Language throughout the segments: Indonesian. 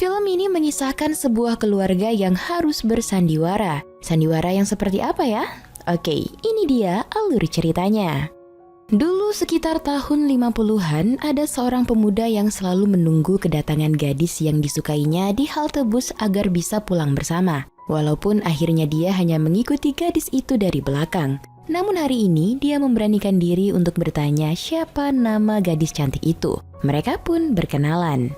Film ini mengisahkan sebuah keluarga yang harus bersandiwara. Sandiwara yang seperti apa ya? Oke, ini dia alur ceritanya. Dulu sekitar tahun 50-an, ada seorang pemuda yang selalu menunggu kedatangan gadis yang disukainya di halte bus agar bisa pulang bersama. Walaupun akhirnya dia hanya mengikuti gadis itu dari belakang. Namun hari ini dia memberanikan diri untuk bertanya siapa nama gadis cantik itu. Mereka pun berkenalan.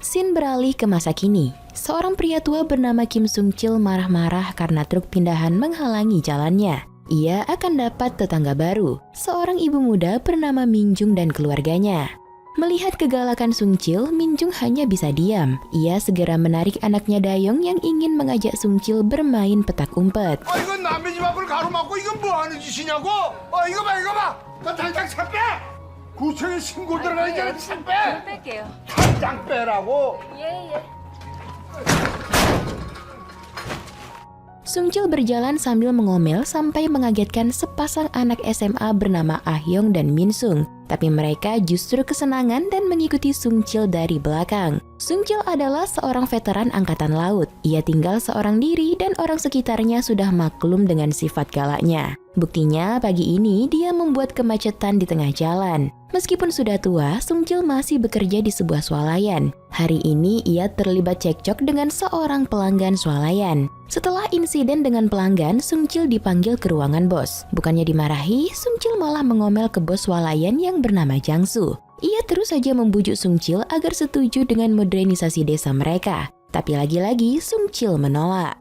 Scene beralih ke masa kini. Seorang pria tua bernama Kim Sung Chil marah-marah karena truk pindahan menghalangi jalannya. Ia akan dapat tetangga baru, seorang ibu muda bernama Minjung dan keluarganya. Melihat kegalakan Sung Chil, Minjung hanya bisa diam. Ia segera menarik anaknya Dayong yang ingin mengajak Sung Chil bermain petak umpet. 이건 남의 집 앞을 가로막고 이건 뭐 하는 짓이냐고? 이거 봐. 너 당장 차 빼! 구청에 신고 들어가기 전에 차 빼! 뺄게요. 당장 빼라고! 예. Sung Chil berjalan sambil mengomel sampai mengagetkan sepasang anak SMA bernama Ah Hyung dan Min Sung. Tapi mereka justru kesenangan dan mengikuti Sung Chil dari belakang. Sung Chil adalah seorang veteran angkatan laut. Ia tinggal seorang diri dan orang sekitarnya sudah maklum dengan sifat galaknya. Buktinya pagi ini dia membuat kemacetan di tengah jalan. Meskipun sudah tua, Sung Chil masih bekerja di sebuah swalayan. Hari ini ia terlibat cekcok dengan seorang pelanggan swalayan. Setelah insiden dengan pelanggan, Sung Chil dipanggil ke ruangan bos. Bukannya dimarahi, Sung Chil malah mengomel ke bos swalayan yang bernama Jang Su. Ia terus saja membujuk Sung Chil agar setuju dengan modernisasi desa mereka. Tapi lagi-lagi Sung Chil menolak.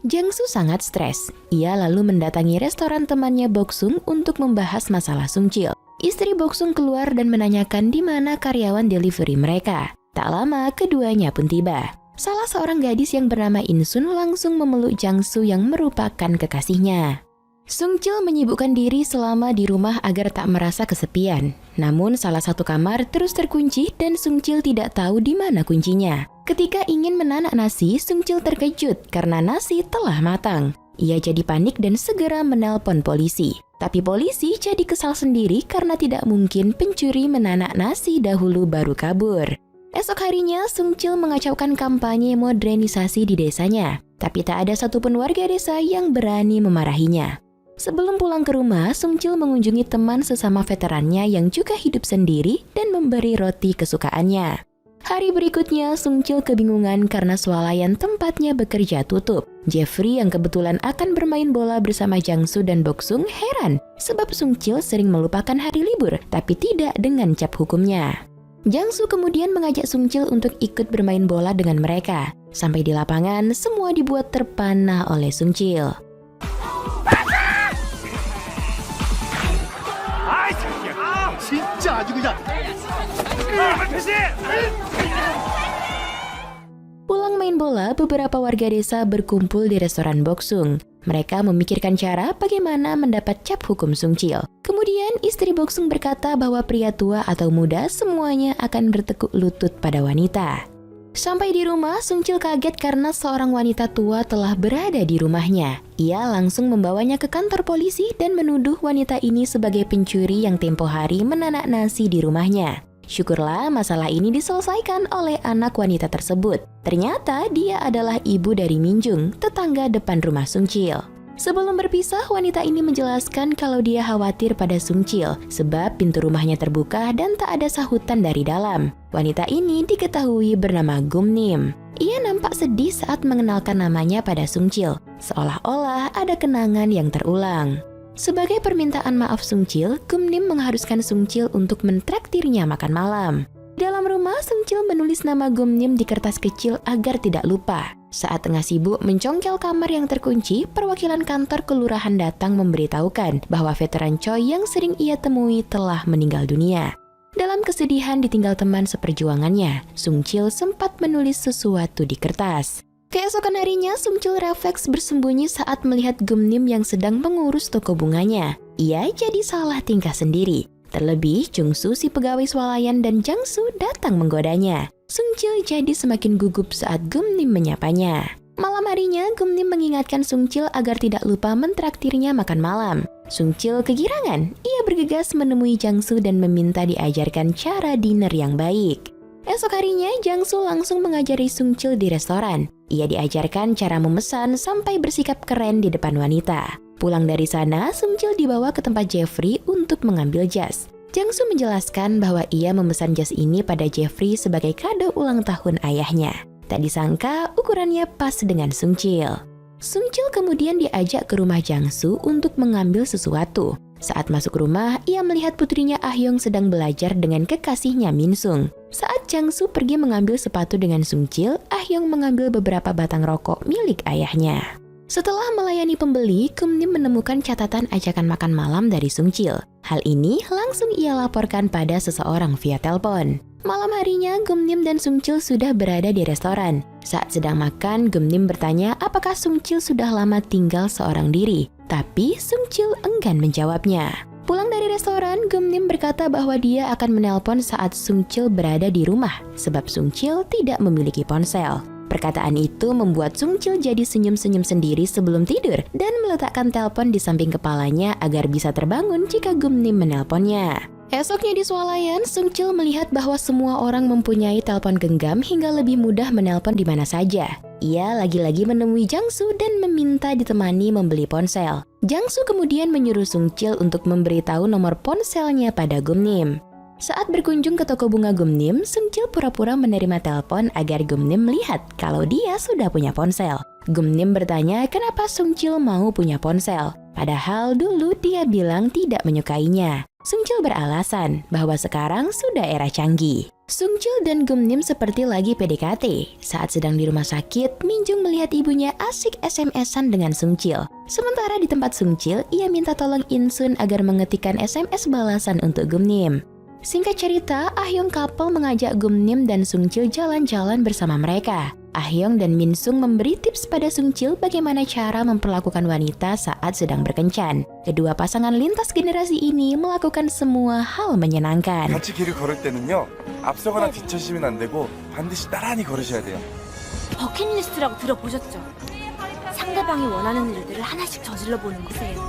Jang Su sangat stres. Ia lalu mendatangi restoran temannya Bok Sung untuk membahas masalah Sung Chil. Istri Bok Sung keluar dan menanyakan di mana karyawan delivery mereka. Tak lama, keduanya pun tiba. Salah seorang gadis yang bernama In Sun langsung memeluk Jang Su yang merupakan kekasihnya. Sung Chil menyibukkan diri selama di rumah agar tak merasa kesepian. Namun salah satu kamar terus terkunci dan Sung Chil tidak tahu di mana kuncinya. Ketika ingin menanak nasi, Sung Chil terkejut karena nasi telah matang. Ia jadi panik dan segera menelpon polisi. Tapi polisi jadi kesal sendiri karena tidak mungkin pencuri menanak nasi dahulu baru kabur. Esok harinya, Sung Chil mengacaukan kampanye modernisasi di desanya. Tapi tak ada satupun warga desa yang berani memarahinya. Sebelum pulang ke rumah, Sung Chil mengunjungi teman sesama veterannya yang juga hidup sendiri dan memberi roti kesukaannya. Hari berikutnya, Sung Chil kebingungan karena swalayan tempatnya bekerja tutup. Jeffrey yang kebetulan akan bermain bola bersama Jang Su dan Bok Sung heran sebab Sung Chil sering melupakan hari libur, tapi tidak dengan cap hukumnya. Jang Su kemudian mengajak Sung Chil untuk ikut bermain bola dengan mereka. Sampai di lapangan, semua dibuat terpana oleh Sung Chil. 진짜 아주 그냥 Pulang main bola, beberapa warga desa berkumpul di restoran Bok Sung. Mereka memikirkan cara bagaimana mendapat cap hukum Sung Chil. Kemudian istri Bok Sung berkata bahwa pria tua atau muda semuanya akan bertekuk lutut pada wanita. Sampai di rumah, Sung Chil kaget karena seorang wanita tua telah berada di rumahnya. Ia langsung membawanya ke kantor polisi dan menuduh wanita ini sebagai pencuri yang tempo hari menanak nasi di rumahnya. Syukurlah masalah ini diselesaikan oleh anak wanita tersebut. Ternyata dia adalah ibu dari Minjung, tetangga depan rumah Sung Chil. Sebelum berpisah, wanita ini menjelaskan kalau dia khawatir pada Sung Chil sebab pintu rumahnya terbuka dan tak ada sahutan dari dalam. Wanita ini diketahui bernama Gum Nim. Ia nampak sedih saat mengenalkan namanya pada Sung Chil, seolah-olah ada kenangan yang terulang. Sebagai permintaan maaf Sung Chil, Gum Nim mengharuskan Sung Chil untuk mentraktirnya makan malam. Dalam rumah, Sung Chil menulis nama Gum Nim di kertas kecil agar tidak lupa. Saat tengah sibuk mencongkel kamar yang terkunci, perwakilan kantor kelurahan datang memberitahukan bahwa veteran Choi yang sering ia temui telah meninggal dunia. Dalam kesedihan ditinggal teman seperjuangannya, Sung Chil sempat menulis sesuatu di kertas. Keesokan harinya, Sung Chil refleks bersembunyi saat melihat Gum Nim yang sedang mengurus toko bunganya. Ia jadi salah tingkah sendiri. Terlebih, Jung Su si pegawai swalayan dan Jang Su datang menggodanya. Sung Chil jadi semakin gugup saat Gum Nim menyapanya. Malam harinya, Gum Nim mengingatkan Sung Chil agar tidak lupa mentraktirnya makan malam. Sung Chil kegirangan. Ia bergegas menemui Jang Su dan meminta diajarkan cara dinner yang baik. Esok harinya, Jang-soo langsung mengajari Sung-chil di restoran. Ia diajarkan cara memesan sampai bersikap keren di depan wanita. Pulang dari sana, Sung-chil dibawa ke tempat Jeffrey untuk mengambil jas. Jang-soo menjelaskan bahwa ia memesan jas ini pada Jeffrey sebagai kado ulang tahun ayahnya. Tak disangka, ukurannya pas dengan Sung-chil. Sung-chil kemudian diajak ke rumah Jang-soo untuk mengambil sesuatu. Saat masuk rumah, ia melihat putrinya Ah-hyung sedang belajar dengan kekasihnya Min-sung. Saat Jang-soo pergi mengambil sepatu dengan Sung-chil, Ah-hyung mengambil beberapa batang rokok milik ayahnya. Setelah melayani pembeli, Geum-nim menemukan catatan ajakan makan malam dari Sung-chil. Hal ini langsung ia laporkan pada seseorang via telepon. Malam harinya, Geum-nim dan Sung-chil sudah berada di restoran. Saat sedang makan, Geum-nim bertanya apakah Sung-chil sudah lama tinggal seorang diri. Tapi Sung-chil enggan menjawabnya. Pulang dari restoran, Geum-nim berkata bahwa dia akan menelpon saat Sung-chil berada di rumah, sebab Sung-chil tidak memiliki ponsel. Perkataan itu membuat Sung-chil jadi senyum-senyum sendiri sebelum tidur dan meletakkan telepon di samping kepalanya agar bisa terbangun jika Geum-nim menelponnya. Esoknya di swalayan, Sung-chil melihat bahwa semua orang mempunyai telepon genggam hingga lebih mudah menelpon di mana saja. Ia lagi-lagi menemui Jang-soo dan meminta ditemani membeli ponsel. Jang-soo kemudian menyuruh Sung-chil untuk memberitahu nomor ponselnya pada Geum-nim. Saat berkunjung ke toko bunga Geum-nim, Sung-chil pura-pura menerima telepon agar Geum-nim melihat kalau dia sudah punya ponsel. Geum-nim bertanya kenapa Sung-chil mau punya ponsel. Padahal dulu dia bilang tidak menyukainya. Sung-chil beralasan bahwa sekarang sudah era canggih. Sung-chil dan Geum-nim seperti lagi PDKT. Saat sedang di rumah sakit, Min-jung melihat ibunya asik SMS-an dengan Sung-chil. Sementara di tempat Sung-chil, ia minta tolong In-sun agar mengetikkan SMS balasan untuk Geum-nim. Singkat cerita, Ah-hyung couple mengajak Geum-nim dan Sung-chil jalan-jalan bersama mereka. Ah-hyung dan Min-sung memberi tips pada Sung-chil bagaimana cara memperlakukan wanita saat sedang berkencan. Kedua pasangan lintas generasi ini melakukan semua hal menyenangkan. 같이 길을 걸을 때는요, 앞서거나 뒤처지면 안 되고 반드시 나란히 걸으셔야 돼요. 버킷리스트라고 들어보셨죠? 상대방이 원하는 일들을 하나씩 저질러 보는 거세요.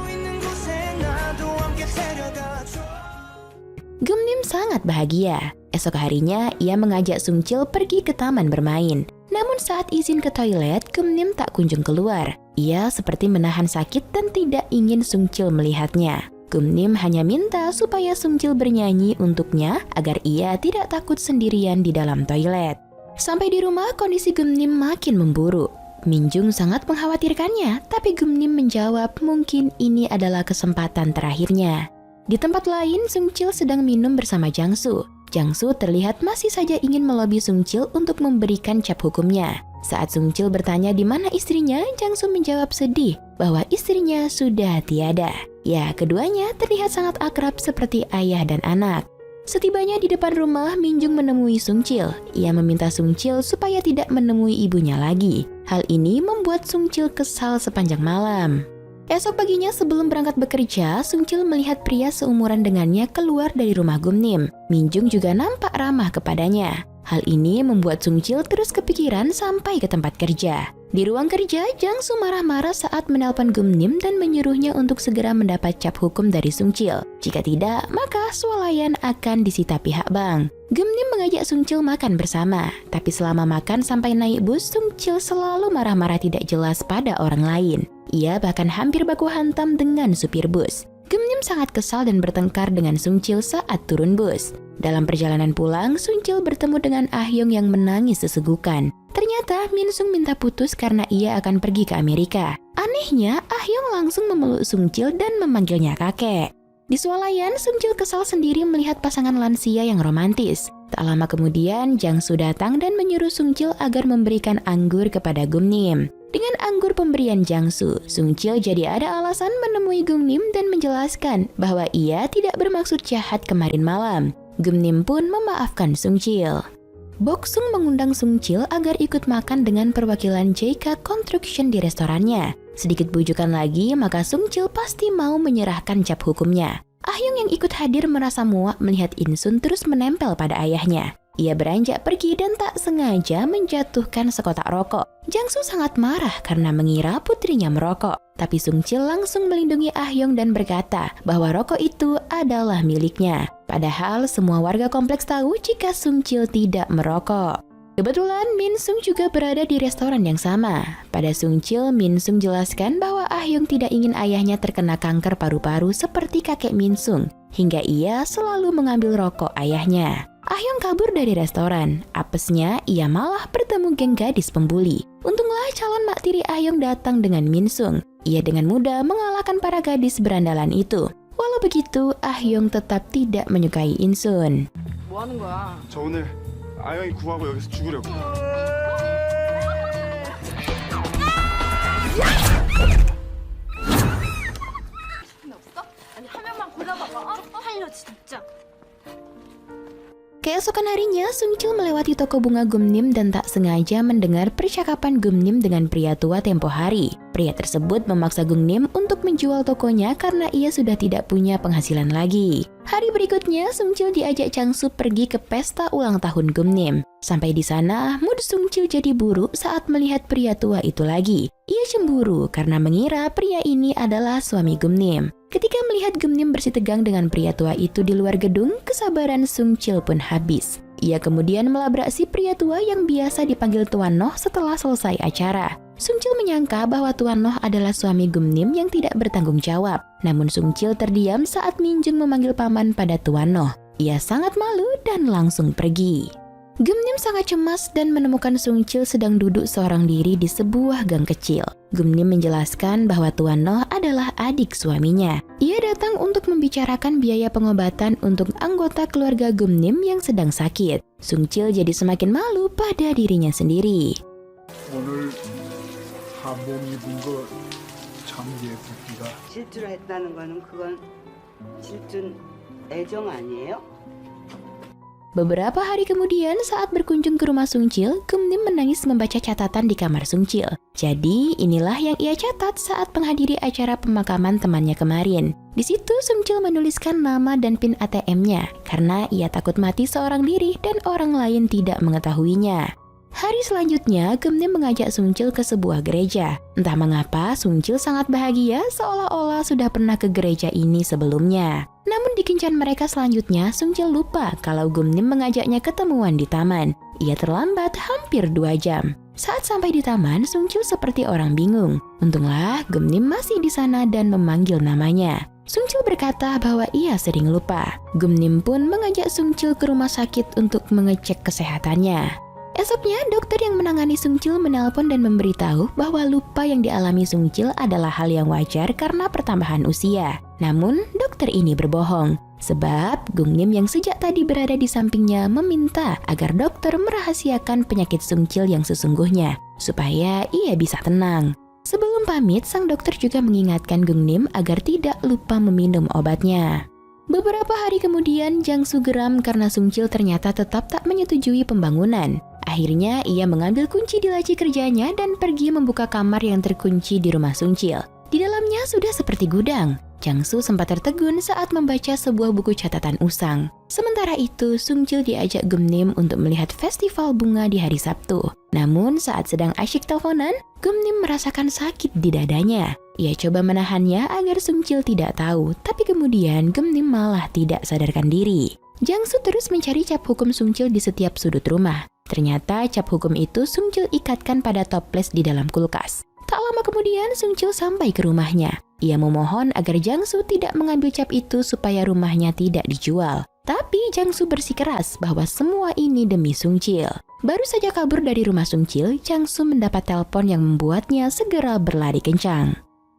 Geum-nim sangat bahagia. Esok harinya, ia mengajak Sung-chil pergi ke taman bermain. Namun saat izin ke toilet, Geum-nim tak kunjung keluar. Ia seperti menahan sakit dan tidak ingin Sung-chil melihatnya. Geum-nim hanya minta supaya Sung-chil bernyanyi untuknya agar ia tidak takut sendirian di dalam toilet. Sampai di rumah, kondisi Geum-nim makin memburuk. Min-jung sangat mengkhawatirkannya, tapi Geum-nim menjawab mungkin ini adalah kesempatan terakhirnya. Di tempat lain, Sung-chil sedang minum bersama Jang-soo. Jang-soo terlihat masih saja ingin melobi Sung-chil untuk memberikan cap hukumnya. Saat Sung-chil bertanya di mana istrinya, Jang-soo menjawab sedih bahwa istrinya sudah tiada. Ya, keduanya terlihat sangat akrab seperti ayah dan anak. Setibanya di depan rumah, Min-jung menemui Sung-chil. Ia meminta Sung-chil supaya tidak menemui ibunya lagi. Hal ini membuat Sung-chil kesal sepanjang malam. Esok paginya sebelum berangkat bekerja, Sung-chil melihat pria seumuran dengannya keluar dari rumah Geum-nim. Min-jung juga nampak ramah kepadanya. Hal ini membuat Sung-chil terus kepikiran sampai ke tempat kerja. Di ruang kerja, Jang-soo marah-marah saat menelpon Geum-nim dan menyuruhnya untuk segera mendapat cap hukum dari Sung-chil. Jika tidak, maka swalayan akan disita pihak bank. Geum-nim mengajak Sung-chil makan bersama, tapi selama makan sampai naik bus, Sung-chil selalu marah-marah tidak jelas pada orang lain. Ia bahkan hampir baku hantam dengan supir bus. Geum-nim sangat kesal dan bertengkar dengan Sung-chil saat turun bus. Dalam perjalanan pulang, Sung-chil bertemu dengan Ah-hyung yang menangis sesegukan. Ternyata Min-sung minta putus karena ia akan pergi ke Amerika. Anehnya, Ah-hyung langsung memeluk Sung-chil dan memanggilnya kakek. Di swalayan, Sung-chil kesal sendiri melihat pasangan lansia yang romantis. Tak lama kemudian, Jang-soo datang dan menyuruh Sung-chil agar memberikan anggur kepada Geum-nim. Dengan anggur pemberian Jang-soo, Sung-chil jadi ada alasan menemui Geum-nim dan menjelaskan bahwa ia tidak bermaksud jahat kemarin malam. Geum-nim pun memaafkan Sung-chil. Bok-sung mengundang Sung-chil agar ikut makan dengan perwakilan JK Construction di restorannya. Sedikit bujukan lagi, maka Sung-chil pasti mau menyerahkan cap hukumnya. Ah-hyung yang ikut hadir merasa muak melihat In-sun terus menempel pada ayahnya. Ia beranjak pergi dan tak sengaja menjatuhkan sekotak rokok. Jangsu sangat marah karena mengira putrinya merokok. Tapi Sungcil langsung melindungi Ah-yong dan berkata bahwa rokok itu adalah miliknya. Padahal semua warga kompleks tahu jika Sungcil tidak merokok. Kebetulan Min Sung juga berada di restoran yang sama. Pada Sungcil, Min Sung jelaskan bahwa Ah-yong tidak ingin ayahnya terkena kanker paru-paru seperti kakek Min Sung, hingga ia selalu mengambil rokok ayahnya. Ah-yong kabur dari restoran. Apesnya, ia malah bertemu geng gadis pembuli. Untunglah calon mak tiri Ah-yong datang dengan Min Sung. Ia dengan mudah mengalahkan para gadis berandalan itu. Walau begitu, Ah-yong tetap tidak menyukai In-sun. 뭐 하는 거야? 저 오늘 아영이 구하고 여기서 죽으려고. 없어? 아니 한 명만 골라봐봐. 살려 진짜. Keesokan harinya, Sungcil melewati toko bunga Gumnim dan tak sengaja mendengar percakapan Gumnim dengan pria tua tempo hari. Pria tersebut memaksa Gumnim untuk menjual tokonya karena ia sudah tidak punya penghasilan lagi. Hari berikutnya, Sungcil diajak Jangsu pergi ke pesta ulang tahun Gumnim. Sampai di sana, mood Sungcil jadi buruk saat melihat pria tua itu lagi. Ia cemburu karena mengira pria ini adalah suami Gumnim. Ketika melihat Gumnim bersih tegang dengan pria tua itu di luar gedung, kesabaran Sungcil pun habis. Ia kemudian melabrak si pria tua yang biasa dipanggil Tuan Noh setelah selesai acara. Sungcil menyangka bahwa Tuan Noh adalah suami Gumnim yang tidak bertanggung jawab. Namun Sungcil terdiam saat Min Jung memanggil paman pada Tuan Noh. Ia sangat malu dan langsung pergi. Gumnim sangat cemas dan menemukan Sungcil sedang duduk seorang diri di sebuah gang kecil. Gumnim menjelaskan bahwa Tuan Noh adalah adik suaminya. Ia datang untuk membicarakan biaya pengobatan untuk anggota keluarga Gumnim yang sedang sakit. Sungcil jadi semakin malu pada dirinya sendiri. 오늘 한몸 입은 거 참 예쁘기가. 질투를 했다는 거는 그건 질투는 애정 아니에요? Beberapa hari kemudian saat berkunjung ke rumah Sungcil, Gumnim menangis membaca catatan di kamar Sungcil. Jadi inilah yang ia catat saat menghadiri acara pemakaman temannya kemarin. Di situ Sungcil menuliskan nama dan PIN ATM-nya karena ia takut mati seorang diri dan orang lain tidak mengetahuinya. Hari selanjutnya, Gumnim mengajak Sungcil ke sebuah gereja. Entah mengapa, Sungcil sangat bahagia seolah-olah sudah pernah ke gereja ini sebelumnya. Namun di kencan mereka selanjutnya, Sungcil lupa kalau Gumnim mengajaknya ketemuan di taman. Ia terlambat hampir 2 jam. Saat sampai di taman, Sungcil seperti orang bingung. Untunglah Gumnim masih di sana dan memanggil namanya. Sungcil berkata bahwa ia sering lupa. Gumnim pun mengajak Sungcil ke rumah sakit untuk mengecek kesehatannya. Esoknya, dokter yang menangani Sungcil menelpon dan memberitahu bahwa lupa yang dialami Sungcil adalah hal yang wajar karena pertambahan usia. Namun, dokter ini berbohong. Sebab, Gumnim yang sejak tadi berada di sampingnya meminta agar dokter merahasiakan penyakit Sungcil yang sesungguhnya, supaya ia bisa tenang. Sebelum pamit, sang dokter juga mengingatkan Gumnim agar tidak lupa meminum obatnya. Beberapa hari kemudian, Jangsu geram karena Sungcil ternyata tetap tak menyetujui pembangunan. Akhirnya, ia mengambil kunci di laci kerjanya dan pergi membuka kamar yang terkunci di rumah Sungcil. Di dalamnya sudah seperti gudang. Jangsu sempat tertegun saat membaca sebuah buku catatan usang. Sementara itu, Sungcil diajak Gumnim untuk melihat festival bunga di hari Sabtu. Namun, saat sedang asyik teleponan, Gumnim merasakan sakit di dadanya. Ia coba menahannya agar Sungcil tidak tahu, tapi kemudian Gumnim malah tidak sadarkan diri. Jangsu terus mencari cap hukum Sungcil di setiap sudut rumah. Ternyata cap hukum itu Sungcil ikatkan pada toples di dalam kulkas. Tak lama kemudian Sungcil sampai ke rumahnya. Ia memohon agar Jangsu tidak mengambil cap itu supaya rumahnya tidak dijual. Tapi Jangsu bersikeras bahwa semua ini demi Sungcil. Baru saja kabur dari rumah Sungcil, Jangsu mendapat telepon yang membuatnya segera berlari kencang.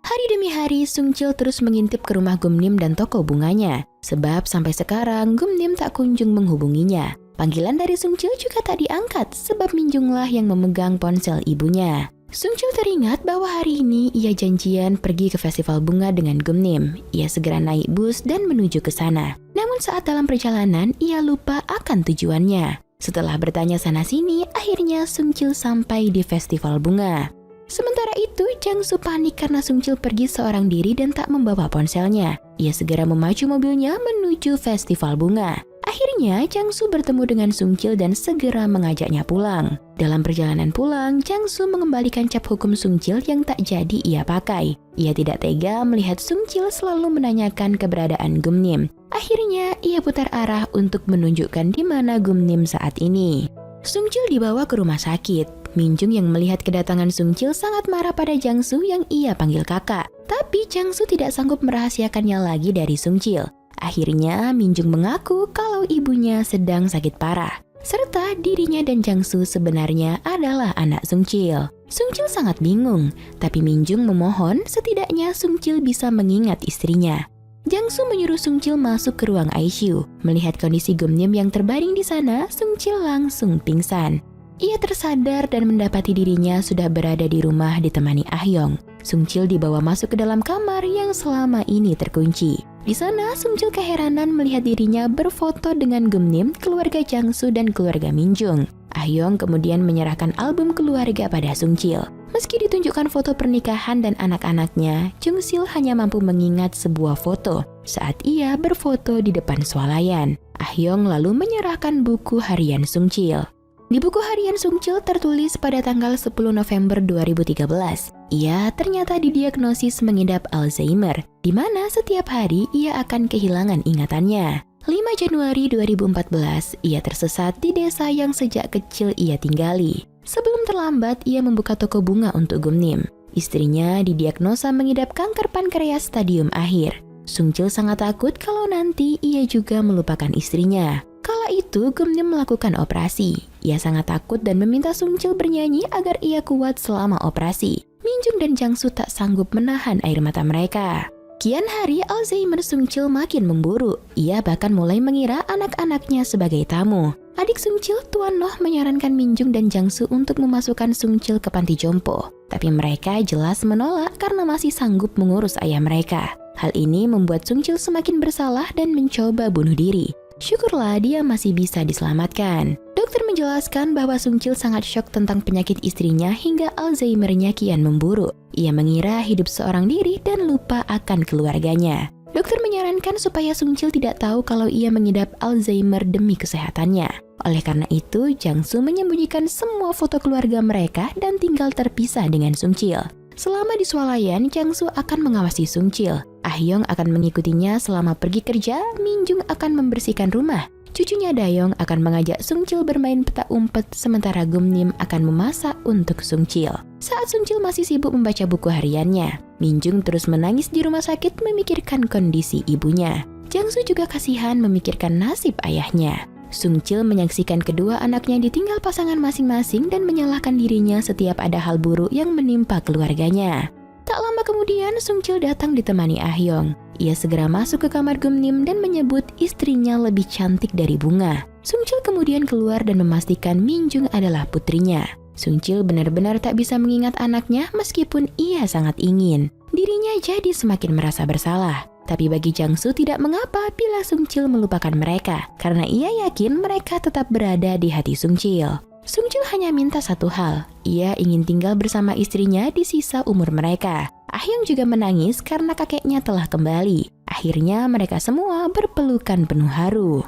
Hari demi hari, Sungcil terus mengintip ke rumah Gumnim dan toko bunganya. Sebab sampai sekarang Gumnim tak kunjung menghubunginya. Panggilan dari Sungcil juga tak diangkat sebab Min Junglah yang memegang ponsel ibunya. Sungcil teringat bahwa hari ini ia janjian pergi ke festival bunga dengan Gumnim. Ia segera naik bus dan menuju ke sana. Namun saat dalam perjalanan, ia lupa akan tujuannya. Setelah bertanya sana-sini, akhirnya Sungcil sampai di festival bunga. Sementara itu, Jangsu panik karena Sungcil pergi seorang diri dan tak membawa ponselnya. Ia segera memacu mobilnya menuju festival bunga. Akhirnya Akhirnya, Changsu bertemu dengan Sungcil dan segera mengajaknya pulang. Dalam perjalanan pulang, Changsu mengembalikan cap hukum Sungcil yang tak jadi ia pakai. Ia tidak tega melihat Sungcil selalu menanyakan keberadaan Gumnim. Akhirnya, ia putar arah untuk menunjukkan di mana Gumnim saat ini. Sungcil dibawa ke rumah sakit. Minjung yang melihat kedatangan Sungcil sangat marah pada Jangsu yang ia panggil kakak. Tapi Jangsu tidak sanggup merahasiakannya lagi dari Sungcil. Akhirnya, Minjung mengaku kalau ibunya sedang sakit parah, serta dirinya dan Jangsu sebenarnya adalah anak Sungcil. Sungcil sangat bingung, tapi Minjung memohon setidaknya Sungcil bisa mengingat istrinya. Jangsu menyuruh Sungcil masuk ke ruang ICU. Melihat kondisi Gumnim yang terbaring di sana, Sungcil langsung pingsan. Ia tersadar dan mendapati dirinya sudah berada di rumah ditemani Ahyong. Sungcil dibawa masuk ke dalam kamar yang selama ini terkunci. Di sana, Sungcil keheranan melihat dirinya berfoto dengan Gumnim, keluarga Jangsu dan keluarga Minjung. Ahyong kemudian menyerahkan album keluarga pada Sungcil. Meski ditunjukkan foto pernikahan dan anak-anaknya, Jungsil hanya mampu mengingat sebuah foto saat ia berfoto di depan swalayan. Ahyong lalu menyerahkan buku harian Sungcil. Di buku harian Sungcil tertulis pada tanggal 10 November 2013, ia ternyata didiagnosis mengidap Alzheimer, di mana setiap hari ia akan kehilangan ingatannya. 5 Januari 2014, ia tersesat di desa yang sejak kecil ia tinggali. Sebelum terlambat, ia membuka toko bunga untuk Gumnim. Istrinya didiagnosa mengidap kanker pankreas stadium akhir. Sungcil sangat takut kalau nanti ia juga melupakan istrinya. Kala itu, Gumnim melakukan operasi. Ia sangat takut dan meminta Sungcil bernyanyi agar ia kuat selama operasi. Minjung dan Jangsu tak sanggup menahan air mata mereka. Kian hari, Alzheimer Sungcil makin memburuk. Ia bahkan mulai mengira anak-anaknya sebagai tamu. Adik Sungcil, Tuan Noh, menyarankan Minjung dan Jangsu untuk memasukkan Sungcil ke panti jompo. Tapi mereka jelas menolak karena masih sanggup mengurus ayah mereka. Hal ini membuat Sungcil semakin bersalah dan mencoba bunuh diri. Syukurlah dia masih bisa diselamatkan. Dokter menjelaskan bahwa Sungcil sangat syok tentang penyakit istrinya hingga Alzheimer-nya kian memburuk. Ia mengira hidup seorang diri dan lupa akan keluarganya. Dokter menyarankan supaya Sungcil tidak tahu kalau ia mengidap Alzheimer demi kesehatannya. Oleh karena itu, Jangsu menyembunyikan semua foto keluarga mereka dan tinggal terpisah dengan Sungcil. Selama di swalayan, Jangsu akan mengawasi Sungcil. Ahyong akan mengikutinya selama pergi kerja, Minjung akan membersihkan rumah. Cucunya Dayong akan mengajak Sungcil bermain petak umpet, sementara Gumnim akan memasak untuk Sungcil. Saat Sungcil masih sibuk membaca buku hariannya, Minjung terus menangis di rumah sakit memikirkan kondisi ibunya. Jangsu juga kasihan memikirkan nasib ayahnya. Sungcil menyaksikan kedua anaknya ditinggal pasangan masing-masing dan menyalahkan dirinya setiap ada hal buruk yang menimpa keluarganya. Tak lama kemudian, Sungcil datang ditemani Ahyong. Ia segera masuk ke kamar Gumnim dan menyebut istrinya lebih cantik dari bunga. Sungcil kemudian keluar dan memastikan Minjung adalah putrinya. Sungcil benar-benar tak bisa mengingat anaknya meskipun ia sangat ingin. Dirinya jadi semakin merasa bersalah. Tapi bagi Jangsu tidak mengapa bila Sungcil melupakan mereka, karena ia yakin mereka tetap berada di hati Sungcil. Sungcil hanya minta satu hal, ia ingin tinggal bersama istrinya di sisa umur mereka. Ahyong juga menangis karena kakeknya telah kembali. Akhirnya mereka semua berpelukan penuh haru.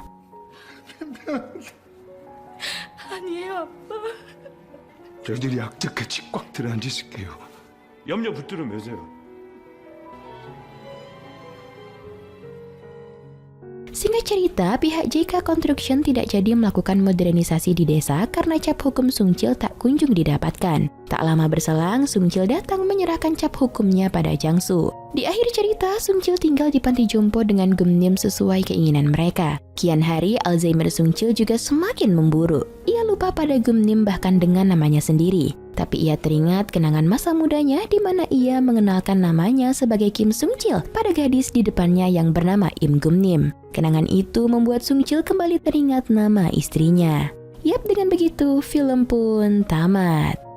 아니에요, 아빠. 저희들이 악착같이 꽉 들어앉아 있을게요. 염려 붙들어 매세요. Singkat cerita, pihak JK Construction tidak jadi melakukan modernisasi di desa karena cap hukum Sungcil tak kunjung didapatkan. Tak lama berselang, Sungcil datang menyerahkan cap hukumnya pada Jangsu. Di akhir cerita, Sungcil tinggal di panti jompo dengan Gumnim sesuai keinginan mereka. Kian hari, Alzheimer Sungcil juga semakin memburuk. Ia lupa pada Gumnim bahkan dengan namanya sendiri. Tapi ia teringat kenangan masa mudanya di mana ia mengenalkan namanya sebagai Kim Sungcil pada gadis di depannya yang bernama Im Gumnim. Kenangan itu membuat Sungcil kembali teringat nama istrinya. Yap, dengan begitu film pun tamat.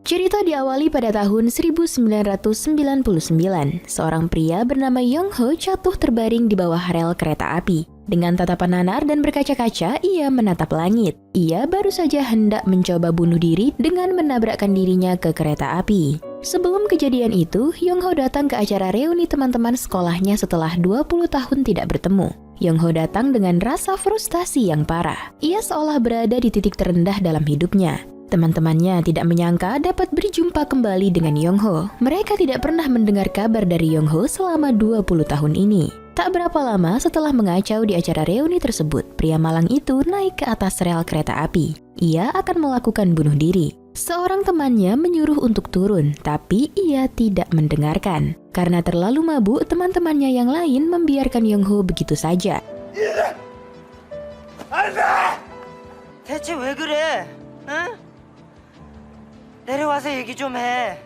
Cerita diawali pada tahun 1999. Seorang pria bernama Yong Ho jatuh terbaring di bawah rel kereta api. Dengan tatapan nanar dan berkaca-kaca, ia menatap langit. Ia baru saja hendak mencoba bunuh diri dengan menabrakkan dirinya ke kereta api. Sebelum kejadian itu, Yongho datang ke acara reuni teman-teman sekolahnya setelah 20 tahun tidak bertemu. Yongho datang dengan rasa frustasi yang parah. Ia seolah berada di titik terendah dalam hidupnya. Teman-temannya tidak menyangka dapat berjumpa kembali dengan Yongho. Mereka tidak pernah mendengar kabar dari Yongho selama 20 tahun ini. Tak berapa lama setelah mengacau di acara reuni tersebut, pria malang itu naik ke atas rel kereta api. Ia akan melakukan bunuh diri. Seorang temannya menyuruh untuk turun, tapi ia tidak mendengarkan. Karena terlalu mabuk, teman-temannya yang lain membiarkan Yongho begitu saja. 대체 왜 그래? 응? 내려와서 얘기 좀 해.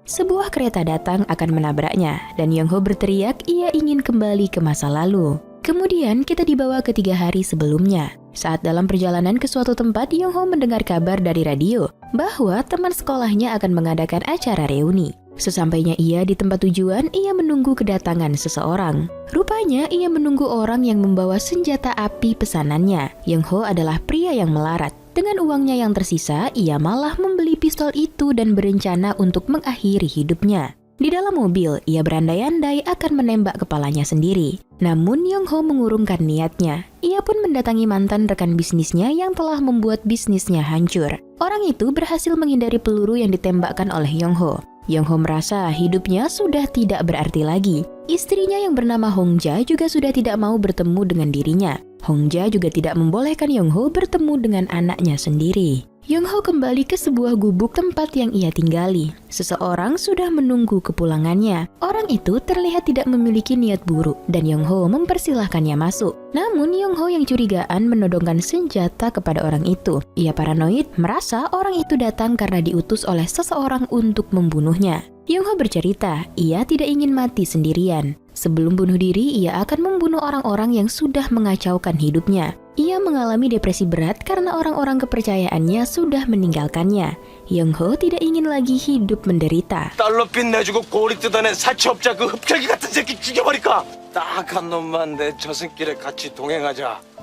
Sebuah kereta datang akan menabraknya, dan Yongho berteriak ia ingin kembali ke masa lalu. Kemudian kita dibawa ke 3 hari sebelumnya. Saat dalam perjalanan ke suatu tempat, Yongho mendengar kabar dari radio bahwa teman sekolahnya akan mengadakan acara reuni. Sesampainya ia di tempat tujuan, ia menunggu kedatangan seseorang. Rupanya ia menunggu orang yang membawa senjata api pesanannya. Yongho adalah pria yang melarat. Dengan uangnya yang tersisa, ia malah membeli pistol itu dan berencana untuk mengakhiri hidupnya. Di dalam mobil, ia berandai-andai akan menembak kepalanya sendiri. Namun Yongho mengurungkan niatnya. Ia pun mendatangi mantan rekan bisnisnya yang telah membuat bisnisnya hancur. Orang itu berhasil menghindari peluru yang ditembakkan oleh Yongho. Yongho merasa hidupnya sudah tidak berarti lagi. Istrinya yang bernama Hongja juga sudah tidak mau bertemu dengan dirinya. Hongja juga tidak membolehkan Yongho bertemu dengan anaknya sendiri. Yongho kembali ke sebuah gubuk tempat yang ia tinggali. Seseorang sudah menunggu kepulangannya. Orang itu terlihat tidak memiliki niat buruk dan Yongho mempersilahkannya masuk. Namun Yongho yang curigaan menodongkan senjata kepada orang itu. Ia paranoid, merasa orang itu datang karena diutus oleh seseorang untuk membunuhnya. Yongho bercerita, ia tidak ingin mati sendirian. Sebelum bunuh diri, ia akan membunuh orang-orang yang sudah mengacaukan hidupnya. Ia mengalami depresi berat karena orang-orang kepercayaannya sudah meninggalkannya. Yongho tidak ingin lagi hidup menderita. 달러 빚 내주고 고리 뜯어낸 사채업자 그 흡혈귀 같은 새끼 죽여버릴까? 딱한 놈만 내 저승길에 같이 동행하자.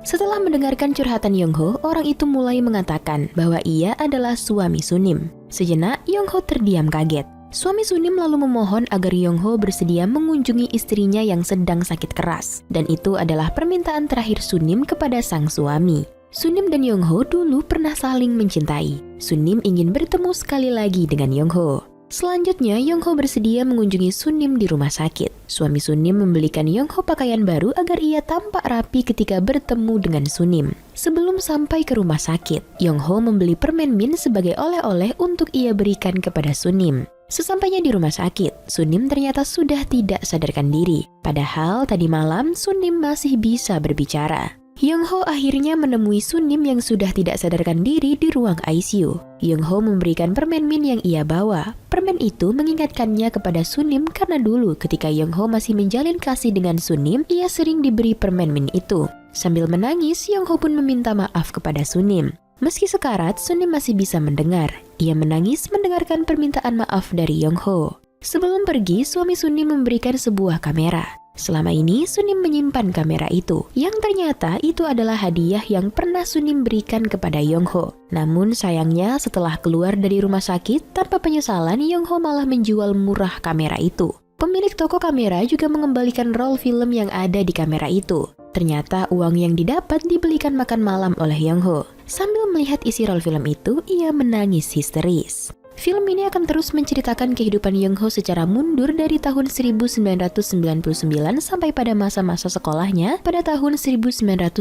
Setelah mendengarkan curhatan Yongho, orang itu mulai mengatakan bahwa ia adalah suami Sunim. Sejenak, Yongho terdiam kaget. Suami Sunim lalu memohon agar Yongho bersedia mengunjungi istrinya yang sedang sakit keras. Dan itu adalah permintaan terakhir Sunim kepada sang suami. Sunim dan Yongho dulu pernah saling mencintai. Sunim ingin bertemu sekali lagi dengan Yongho. Selanjutnya, Yongho bersedia mengunjungi Sunim di rumah sakit. Suami Sunim membelikan Yongho pakaian baru agar ia tampak rapi ketika bertemu dengan Sunim. Sebelum sampai ke rumah sakit, Yongho membeli permen min sebagai oleh-oleh untuk ia berikan kepada Sunim. Sesampainya di rumah sakit, Sunim ternyata sudah tidak sadarkan diri. Padahal tadi malam Sunim masih bisa berbicara. Yongho akhirnya menemui Sunim yang sudah tidak sadarkan diri di ruang ICU. Yongho memberikan permen min yang ia bawa. Permen itu mengingatkannya kepada Sunim karena dulu ketika Yongho masih menjalin kasih dengan Sunim, ia sering diberi permen min itu. Sambil menangis, Yongho pun meminta maaf kepada Sunim. Meski sekarat, Sunim masih bisa mendengar. Ia menangis mendengarkan permintaan maaf dari Yongho. Sebelum pergi, suami Sunim memberikan sebuah kamera. Selama ini, Sunim menyimpan kamera itu, yang ternyata itu adalah hadiah yang pernah Sunim berikan kepada Yongho. Namun sayangnya, setelah keluar dari rumah sakit, tanpa penyesalan, Yongho malah menjual murah kamera itu. Pemilik toko kamera juga mengembalikan roll film yang ada di kamera itu. Ternyata uang yang didapat dibelikan makan malam oleh Yongho. Sambil melihat isi roll film itu, ia menangis histeris. Film ini akan terus menceritakan kehidupan Yongho secara mundur dari tahun 1999 sampai pada masa-masa sekolahnya pada tahun 1979.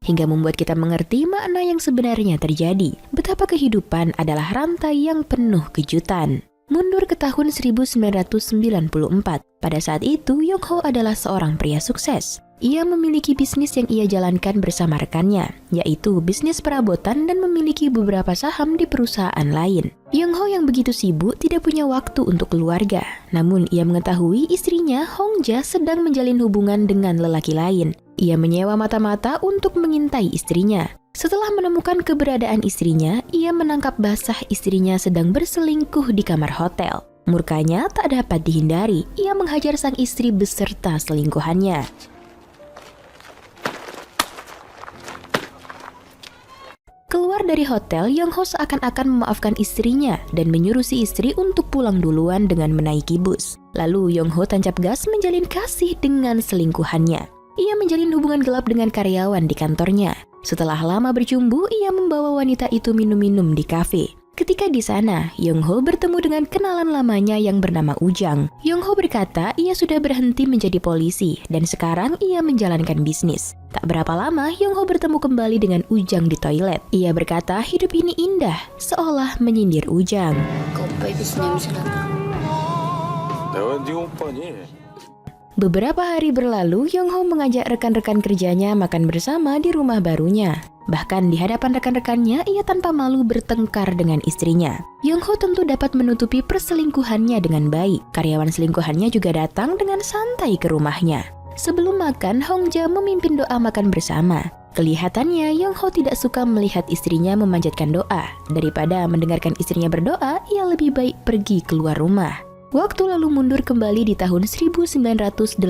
Hingga membuat kita mengerti makna yang sebenarnya terjadi. Betapa kehidupan adalah rantai yang penuh kejutan. Mundur ke tahun 1994. Pada saat itu, Yongho adalah seorang pria sukses. Ia memiliki bisnis yang ia jalankan bersama rekannya, yaitu bisnis perabotan dan memiliki beberapa saham di perusahaan lain. Yongho yang begitu sibuk tidak punya waktu untuk keluarga. Namun ia mengetahui istrinya Hongja sedang menjalin hubungan dengan lelaki lain. Ia menyewa mata-mata untuk mengintai istrinya. Setelah menemukan keberadaan istrinya, ia menangkap basah istrinya sedang berselingkuh di kamar hotel. Murkanya tak dapat dihindari, ia menghajar sang istri beserta selingkuhannya. Keluar dari hotel, Yong Ho seakan-akan memaafkan istrinya dan menyuruh si istri untuk pulang duluan dengan menaiki bus. Lalu Yong Ho tancap gas menjalin kasih dengan selingkuhannya. Ia menjalin hubungan gelap dengan karyawan di kantornya. Setelah lama bercumbu, ia membawa wanita itu minum-minum di kafe. Ketika di sana, Yong Ho bertemu dengan kenalan lamanya yang bernama Ujang. Yong Ho berkata ia sudah berhenti menjadi polisi dan sekarang ia menjalankan bisnis. Tak berapa lama, Yong Ho bertemu kembali dengan Ujang di toilet. Ia berkata hidup ini indah, seolah menyindir Ujang. 내가 네 오빠니. Beberapa hari berlalu, Yong Ho mengajak rekan-rekan kerjanya makan bersama di rumah barunya. Bahkan di hadapan rekan-rekannya, ia tanpa malu bertengkar dengan istrinya. Yong Ho tentu dapat menutupi perselingkuhannya dengan baik. Karyawan selingkuhannya juga datang dengan santai ke rumahnya. Sebelum makan, Hongja memimpin doa makan bersama. Kelihatannya, Yong Ho tidak suka melihat istrinya memanjatkan doa. Daripada mendengarkan istrinya berdoa, ia lebih baik pergi keluar rumah. Waktu lalu mundur kembali di tahun 1987.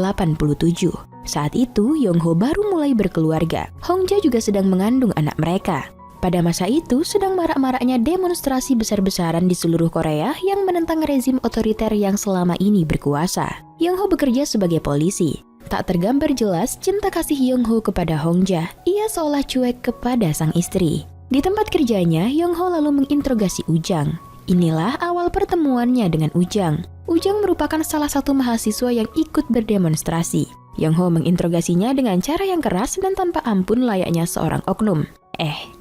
Saat itu, Yong Ho baru mulai berkeluarga. Hongja juga sedang mengandung anak mereka. Pada masa itu, sedang marak-maraknya demonstrasi besar-besaran di seluruh Korea yang menentang rezim otoriter yang selama ini berkuasa. Yong Ho bekerja sebagai polisi. Tak tergambar jelas cinta kasih Yong Ho kepada Hongja. Ia seolah cuek kepada sang istri. Di tempat kerjanya, Yong Ho lalu menginterogasi Ujang. Inilah awal pertemuannya dengan Ujang. Ujang merupakan salah satu mahasiswa yang ikut berdemonstrasi. Yong Ho menginterogasinya dengan cara yang keras dan tanpa ampun layaknya seorang oknum.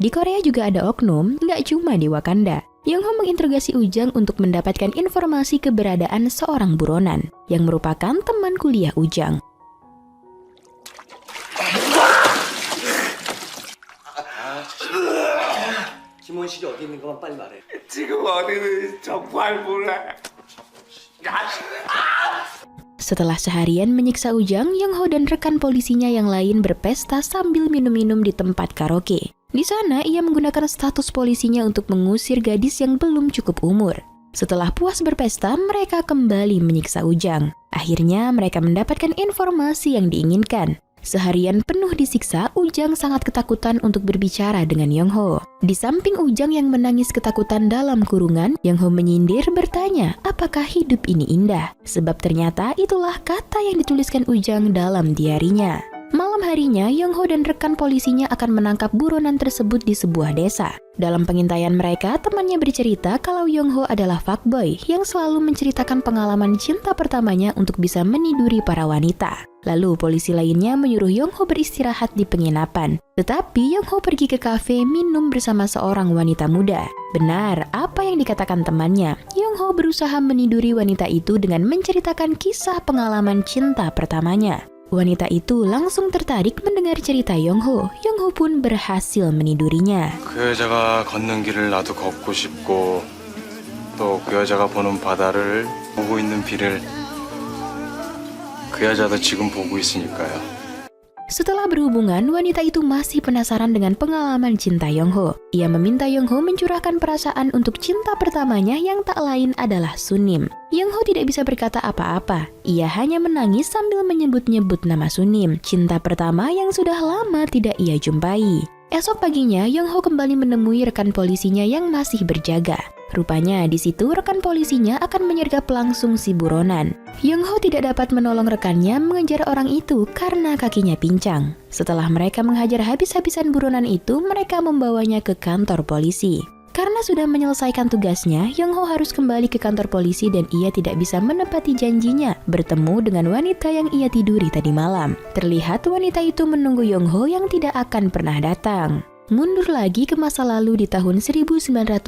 Di Korea juga ada oknum, nggak cuma di Wakanda. Yong Ho menginterogasi Ujang untuk mendapatkan informasi keberadaan seorang buronan, yang merupakan teman kuliah Ujang. 김원식이 어디 있는 것만 빨리 말해. 지금 어디는 정말 몰라. Setelah seharian menyiksa Ujang, Yong Ho dan rekan polisinya yang lain berpesta sambil minum-minum di tempat karaoke. Di sana, ia menggunakan status polisinya untuk mengusir gadis yang belum cukup umur. Setelah puas berpesta, mereka kembali menyiksa Ujang. Akhirnya, mereka mendapatkan informasi yang diinginkan. Seharian penuh disiksa, Ujang sangat ketakutan untuk berbicara dengan Yong Ho. Di samping Ujang yang menangis ketakutan dalam kurungan, Yong Ho menyindir bertanya, apakah hidup ini indah? Sebab ternyata itulah kata yang dituliskan Ujang dalam diarinya. Malam harinya, Yong Ho dan rekan polisinya akan menangkap buronan tersebut di sebuah desa. Dalam pengintaian mereka, temannya bercerita kalau Yong Ho adalah fuckboy yang selalu menceritakan pengalaman cinta pertamanya untuk bisa meniduri para wanita. Lalu polisi lainnya menyuruh Yong Ho beristirahat di penginapan. Tetapi Yong Ho pergi ke kafe minum bersama seorang wanita muda. Benar, apa yang dikatakan temannya. Yong Ho berusaha meniduri wanita itu dengan menceritakan kisah pengalaman cinta pertamanya. Wanita itu langsung tertarik mendengar cerita Yong Ho. Yong Ho pun berhasil menidurinya. 그 여자가 걷는 길을 나도 걷고 싶고 또 그 여자가 보는 바다를 보고 있는 비를 그 여자도 지금 보고 있으니까요. Setelah berhubungan, wanita itu masih penasaran dengan pengalaman cinta Yong Ho. Ia meminta Yong Ho mencurahkan perasaan untuk cinta pertamanya yang tak lain adalah Sunim. Yong Ho tidak bisa berkata apa-apa. Ia hanya menangis sambil menyebut-nyebut nama Sunim, cinta pertama yang sudah lama tidak ia jumpai. Esok paginya, Yong Ho kembali menemui rekan polisinya yang masih berjaga. Rupanya di situ rekan polisinya akan menyergap langsung si buronan. Yong Ho tidak dapat menolong rekannya mengejar orang itu karena kakinya pincang. Setelah mereka menghajar habis-habisan buronan itu, mereka membawanya ke kantor polisi. Karena sudah menyelesaikan tugasnya, Yong Ho harus kembali ke kantor polisi dan ia tidak bisa menepati janjinya bertemu dengan wanita yang ia tiduri tadi malam. Terlihat wanita itu menunggu Yong Ho yang tidak akan pernah datang. Mundur lagi ke masa lalu di tahun 1984.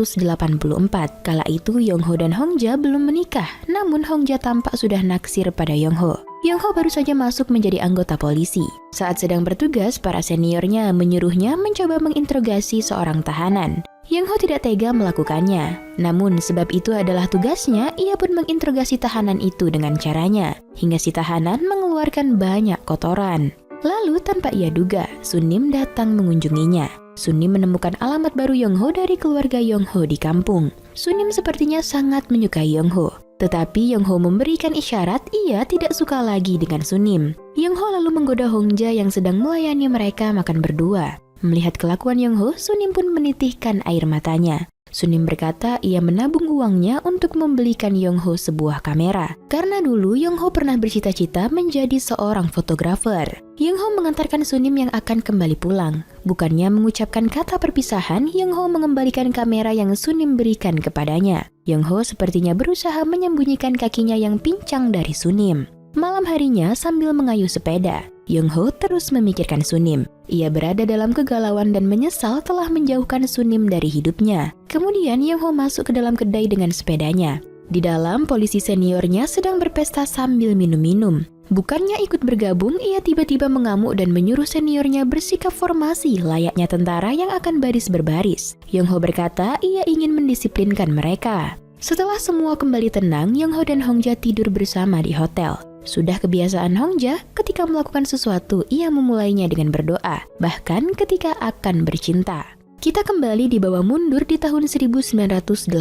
Kala itu Yong Ho dan Hongja belum menikah, namun Hongja tampak sudah naksir pada Yong Ho. Yong Ho baru saja masuk menjadi anggota polisi. Saat sedang bertugas, para seniornya menyuruhnya mencoba menginterogasi seorang tahanan. Yong Ho tidak tega melakukannya. Namun sebab itu adalah tugasnya, ia pun menginterogasi tahanan itu dengan caranya, hingga si tahanan mengeluarkan banyak kotoran. Lalu tanpa ia duga, Sunim datang mengunjunginya. Sunim menemukan alamat baru Yong Ho dari keluarga Yong Ho di kampung. Sunim sepertinya sangat menyukai Yong Ho. Tetapi Yong Ho memberikan isyarat ia tidak suka lagi dengan Sunim. Yong Ho lalu menggoda Hongja yang sedang melayani mereka makan berdua. Melihat kelakuan Young-ho, Sunim pun menitihkan air matanya. Sunim berkata ia menabung uangnya untuk membelikan Young-ho sebuah kamera. Karena dulu Young-ho pernah bercita-cita menjadi seorang fotografer. Young-ho mengantarkan Sunim yang akan kembali pulang. Bukannya mengucapkan kata perpisahan, Young-ho mengembalikan kamera yang Sunim berikan kepadanya. Young-ho sepertinya berusaha menyembunyikan kakinya yang pincang dari Sunim. Malam harinya sambil mengayuh sepeda, Young-ho terus memikirkan Sunim. Ia berada dalam kegalauan dan menyesal telah menjauhkan Sunim dari hidupnya. Kemudian Young-ho masuk ke dalam kedai dengan sepedanya. Di dalam, polisi seniornya sedang berpesta sambil minum-minum. Bukannya ikut bergabung, ia tiba-tiba mengamuk dan menyuruh seniornya bersikap formasi layaknya tentara yang akan baris berbaris. Young-ho berkata ia ingin mendisiplinkan mereka. Setelah semua kembali tenang, Young-ho dan Hongja tidur bersama di hotel. Sudah kebiasaan Hongja, ketika melakukan sesuatu, ia memulainya dengan berdoa, bahkan ketika akan bercinta. Kita kembali dibawa mundur di tahun 1980.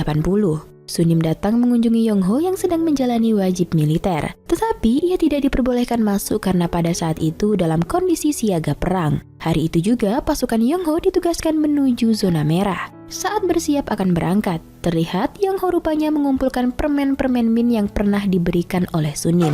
Sunim datang mengunjungi Young-ho yang sedang menjalani wajib militer. Tetapi ia tidak diperbolehkan masuk karena pada saat itu dalam kondisi siaga perang. Hari itu juga pasukan Young-ho ditugaskan menuju zona merah. Saat bersiap akan berangkat, terlihat Young-ho rupanya mengumpulkan permen-permen min yang pernah diberikan oleh Sunim.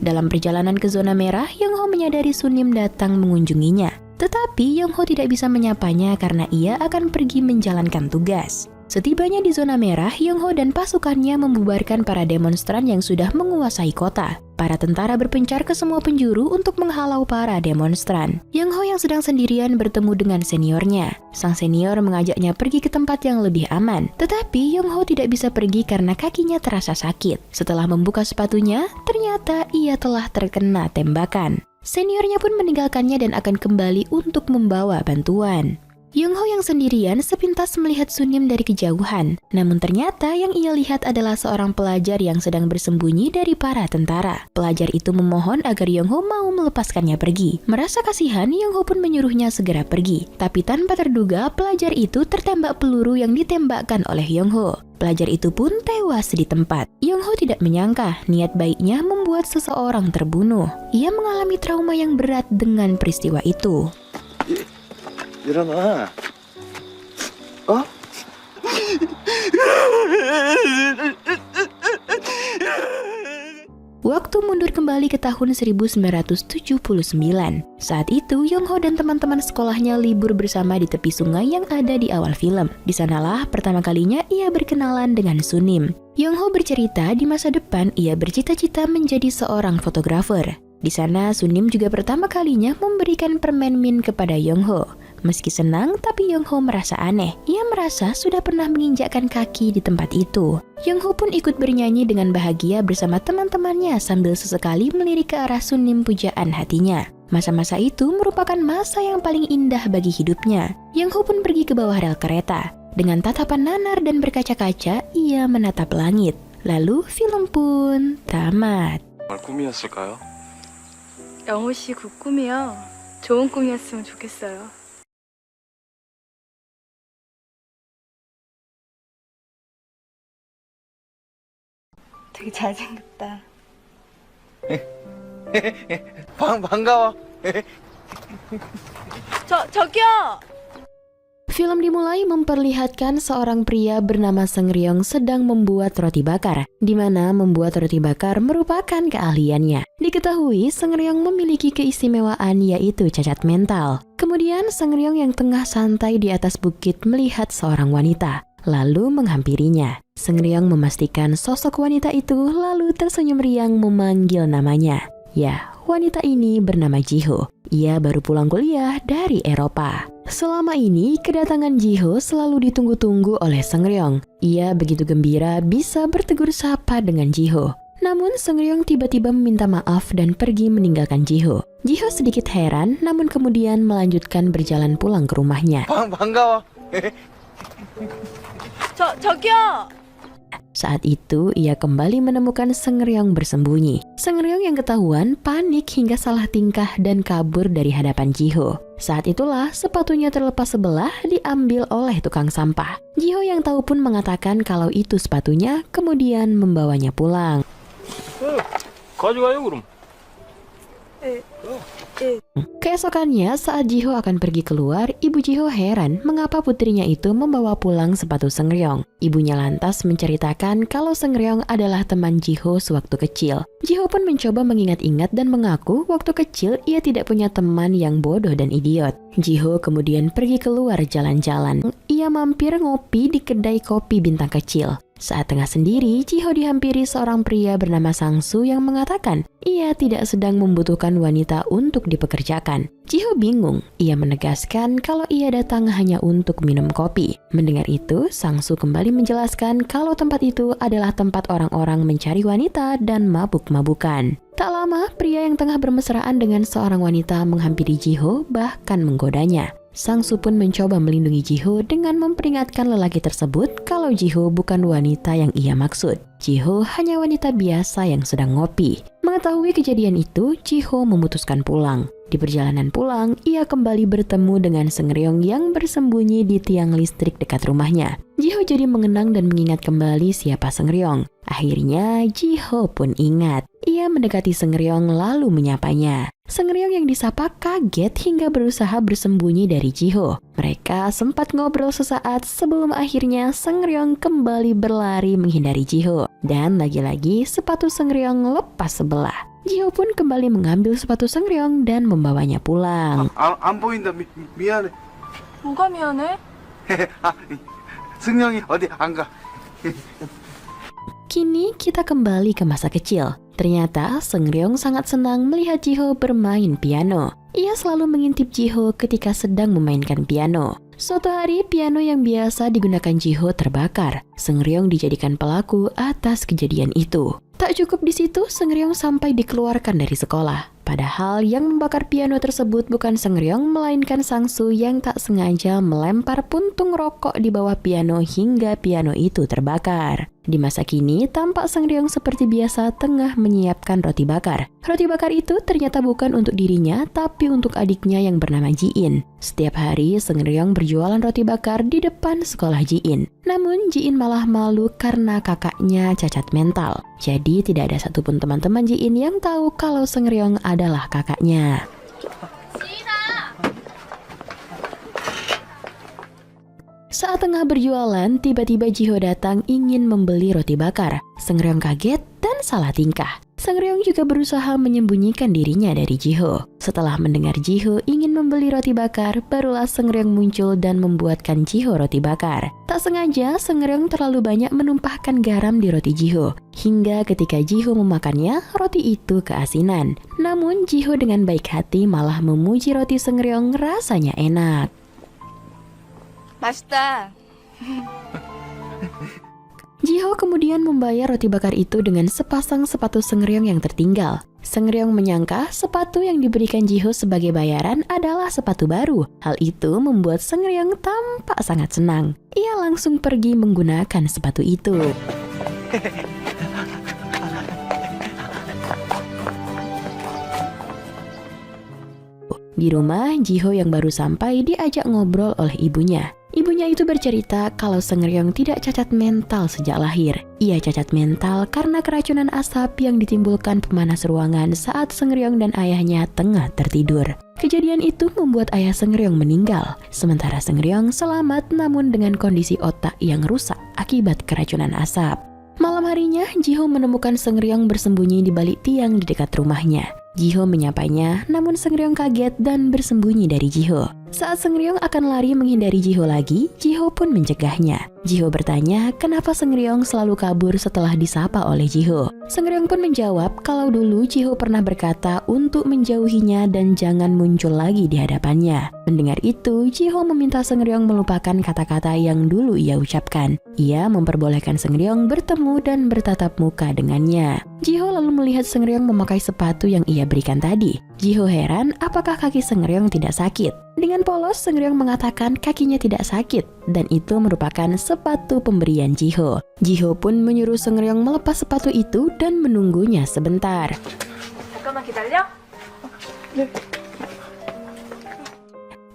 Dalam perjalanan ke zona merah, Young-ho menyadari Sunim datang mengunjunginya. Tetapi Young-ho tidak bisa menyapanya karena ia akan pergi menjalankan tugas. Setibanya di zona merah, Young-ho dan pasukannya membubarkan para demonstran yang sudah menguasai kota. Para tentara berpencar ke semua penjuru untuk menghalau para demonstran. Young-ho yang sedang sendirian bertemu dengan seniornya. Sang senior mengajaknya pergi ke tempat yang lebih aman. Tetapi Young-ho tidak bisa pergi karena kakinya terasa sakit. Setelah membuka sepatunya, ternyata ia telah terkena tembakan. Seniornya pun meninggalkannya dan akan kembali untuk membawa bantuan. Young-ho yang sendirian sepintas melihat Sunim dari kejauhan. Namun ternyata yang ia lihat adalah seorang pelajar yang sedang bersembunyi dari para tentara. Pelajar itu memohon agar Young-ho mau melepaskannya pergi. Merasa kasihan, Young-ho pun menyuruhnya segera pergi. Tapi tanpa terduga, pelajar itu tertembak peluru yang ditembakkan oleh Young-ho. Pelajar itu pun tewas di tempat. Young-ho tidak menyangka niat baiknya membuat seseorang terbunuh. Ia mengalami trauma yang berat dengan peristiwa itu. 일어나. 어? Waktu mundur kembali ke tahun 1979. Saat itu, Young-ho dan teman-teman sekolahnya libur bersama di tepi sungai yang ada di awal film. Di sanalah pertama kalinya ia berkenalan dengan Sunim. Young-ho bercerita di masa depan ia bercita-cita menjadi seorang fotografer. Di sana, Sunim juga pertama kalinya memberikan permen min kepada Young-ho. Meski senang, tapi Young-ho merasa aneh. Ia merasa sudah pernah menginjakkan kaki di tempat itu. Young-ho pun ikut bernyanyi dengan bahagia bersama teman-temannya sambil sesekali melirik ke arah Sunim pujaan hatinya. Masa-masa itu merupakan masa yang paling indah bagi hidupnya. Young-ho pun pergi ke bawah rel kereta. Dengan tatapan nanar dan berkaca-kaca, ia menatap langit. Lalu film pun tamat. 꿈이었을까요? 영호 씨 그 꿈이요. 좋은 꿈이었으면 좋겠어요. 되게 잘생겼다. 반가워. 저기요! Film dimulai memperlihatkan seorang pria bernama Seung-ryong sedang membuat roti bakar, di mana membuat roti bakar merupakan keahliannya. Diketahui Seung-ryong memiliki keistimewaan yaitu cacat mental. Kemudian Seung-ryong yang tengah santai di atas bukit melihat seorang wanita, lalu menghampirinya. Seung-ryong memastikan sosok wanita itu lalu tersenyum riang memanggil namanya. Ya, wanita ini bernama Jiho. Ia baru pulang kuliah dari Eropa. Selama ini, kedatangan Jiho selalu ditunggu-tunggu oleh Seung-ryong. Ia begitu gembira bisa bertegur sapa dengan Jiho. Namun Seung-ryong tiba-tiba meminta maaf dan pergi meninggalkan Jiho. Jiho sedikit heran, namun kemudian melanjutkan berjalan pulang ke rumahnya. 반가워. 저기요! Saat itu ia kembali menemukan Seungryong bersembunyi. Seungryong yang ketahuan panik hingga salah tingkah dan kabur dari hadapan Ji-ho. Saat itulah sepatunya terlepas sebelah diambil oleh tukang sampah. Ji-ho yang tahu pun mengatakan kalau itu sepatunya, kemudian membawanya pulang. 가져가요 그럼. Keesokannya saat Ji-ho akan pergi keluar, ibu Ji-ho heran mengapa putrinya itu membawa pulang sepatu Seungryong. Ibunya lantas menceritakan kalau Seungryong adalah teman Ji-ho sewaktu kecil. Ji-ho pun mencoba mengingat-ingat dan mengaku waktu kecil ia tidak punya teman yang bodoh dan idiot. Ji-ho kemudian pergi keluar jalan-jalan. Ia mampir ngopi di kedai kopi bintang kecil. Saat tengah sendiri, Ji-ho dihampiri seorang pria bernama Sang-soo yang mengatakan ia tidak sedang membutuhkan wanita untuk dipekerjakan. Ji-ho bingung. Ia menegaskan kalau ia datang hanya untuk minum kopi. Mendengar itu, Sang-soo kembali menjelaskan kalau tempat itu adalah tempat orang-orang mencari wanita dan mabuk-mabukan. Tak lama, pria yang tengah bermesraan dengan seorang wanita menghampiri Ji-ho bahkan menggodanya. Sang-soo pun mencoba melindungi Ji-ho dengan memperingatkan lelaki tersebut kalau Ji-ho bukan wanita yang ia maksud. Ji-ho hanya wanita biasa yang sedang ngopi. Mengetahui kejadian itu, Ji-ho memutuskan pulang. Di perjalanan pulang, ia kembali bertemu dengan Seungryong yang bersembunyi di tiang listrik dekat rumahnya. Ji-ho jadi mengenang dan mengingat kembali siapa Seungryong. Akhirnya, Ji-ho pun ingat. Ia mendekati Seungryong lalu menyapanya. Seungryong yang disapa kaget hingga berusaha bersembunyi dari Ji-ho. Mereka sempat ngobrol sesaat sebelum akhirnya Seungryong kembali berlari menghindari Ji-ho. Dan lagi-lagi sepatu Seungryong lepas sebelah. Ji-ho pun kembali mengambil sepatu Seungryong dan membawanya pulang. 안 보인다. 미안해. 뭐가 미안해? 승영이 어디 안 가? Kini kita kembali ke masa kecil. Ternyata Seungryong sangat senang melihat Ji-ho bermain piano. Ia selalu mengintip Ji-ho ketika sedang memainkan piano. Suatu hari, piano yang biasa digunakan Ji-ho terbakar. Seungryong dijadikan pelaku atas kejadian itu. Tak cukup di situ, Seungryong sampai dikeluarkan dari sekolah. Padahal yang membakar piano tersebut bukan Seungryong, melainkan Sang-soo yang tak sengaja melempar puntung rokok di bawah piano hingga piano itu terbakar. Di masa kini, tampak Seungryong seperti biasa tengah menyiapkan roti bakar. Roti bakar itu ternyata bukan untuk dirinya, tapi untuk adiknya yang bernama Ji-in. Setiap hari, Seungryong berjualan roti bakar di depan sekolah Ji-in. Namun, Ji-in malah malu karena kakaknya cacat mental. Jadi, tidak ada satupun teman-teman Ji-in yang tahu kalau Seungryong adalah kakaknya. Saat tengah berjualan, tiba-tiba Ji-ho datang ingin membeli roti bakar. Seungryong kaget dan salah tingkah. Seungryong juga berusaha menyembunyikan dirinya dari Ji-ho. Setelah mendengar Ji-ho ingin membeli roti bakar, barulah Seungryong muncul dan membuatkan Ji-ho roti bakar. Tak sengaja, Seungryong terlalu banyak menumpahkan garam di roti Ji-ho. Hingga ketika Ji-ho memakannya, roti itu keasinan. Namun Ji-ho dengan baik hati malah memuji roti Seungryong rasanya enak. 맛있다. Ji-ho kemudian membayar roti bakar itu dengan sepasang sepatu Seungryong yang tertinggal. Seungryong menyangka sepatu yang diberikan Ji-ho sebagai bayaran adalah sepatu baru. Hal itu membuat Seungryong tampak sangat senang. Ia langsung pergi menggunakan sepatu itu. Di rumah, Ji-ho yang baru sampai diajak ngobrol oleh ibunya. Ibunya itu bercerita kalau Seungryong tidak cacat mental sejak lahir. Ia cacat mental karena keracunan asap yang ditimbulkan pemanas ruangan saat Seungryong dan ayahnya tengah tertidur. Kejadian itu membuat ayah Seungryong meninggal, sementara Seungryong selamat namun dengan kondisi otak yang rusak akibat keracunan asap. Malam harinya, Ji-ho menemukan Seungryong bersembunyi di balik tiang di dekat rumahnya. Ji-ho menyapanya, namun Seungryong kaget dan bersembunyi dari Ji-ho. Saat Seungryong akan lari menghindari Ji-ho lagi, Ji-ho pun mencegahnya. Ji-ho bertanya kenapa Seungryong selalu kabur setelah disapa oleh Ji-ho. Seungryong pun menjawab kalau dulu Ji-ho pernah berkata untuk menjauhinya dan jangan muncul lagi di hadapannya. Mendengar itu, Ji-ho meminta Seungryong melupakan kata-kata yang dulu ia ucapkan. Ia memperbolehkan Seungryong bertemu dan bertatap muka dengannya. Ji-ho lalu melihat Seungryong memakai sepatu yang ia berikan tadi. Jiho heran apakah kaki Seungryong tidak sakit. Dengan polos, Seungryong mengatakan kakinya tidak sakit dan itu merupakan sepatu pemberian Jiho. Jiho pun menyuruh Seungryong melepas sepatu itu dan menunggunya sebentar. 잠깐만 기다려.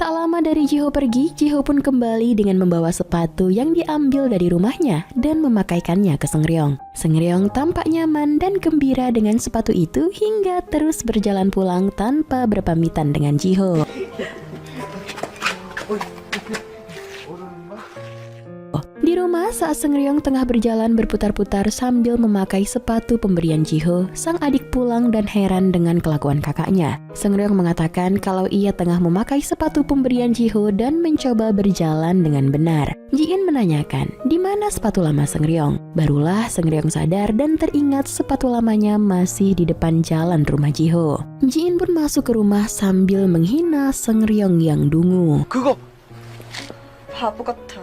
Tak lama dari Jiho pergi, Jiho pun kembali dengan membawa sepatu yang diambil dari rumahnya dan memakaikannya ke Seungryong. Seungryong tampak nyaman dan gembira dengan sepatu itu hingga terus berjalan pulang tanpa berpamitan dengan Jiho. Di rumah, saat Seungryong tengah berjalan berputar-putar sambil memakai sepatu pemberian Jiho, sang adik pulang dan heran dengan kelakuan kakaknya. Seungryong mengatakan kalau ia tengah memakai sepatu pemberian Jiho dan mencoba berjalan dengan benar. Ji-in menanyakan, di mana sepatu lama Seungryong? Barulah Seungryong sadar dan teringat sepatu lamanya masih di depan jalan rumah Jiho. Ji-in pun masuk ke rumah sambil menghina Seungryong yang dungu. 그거 바보 같아.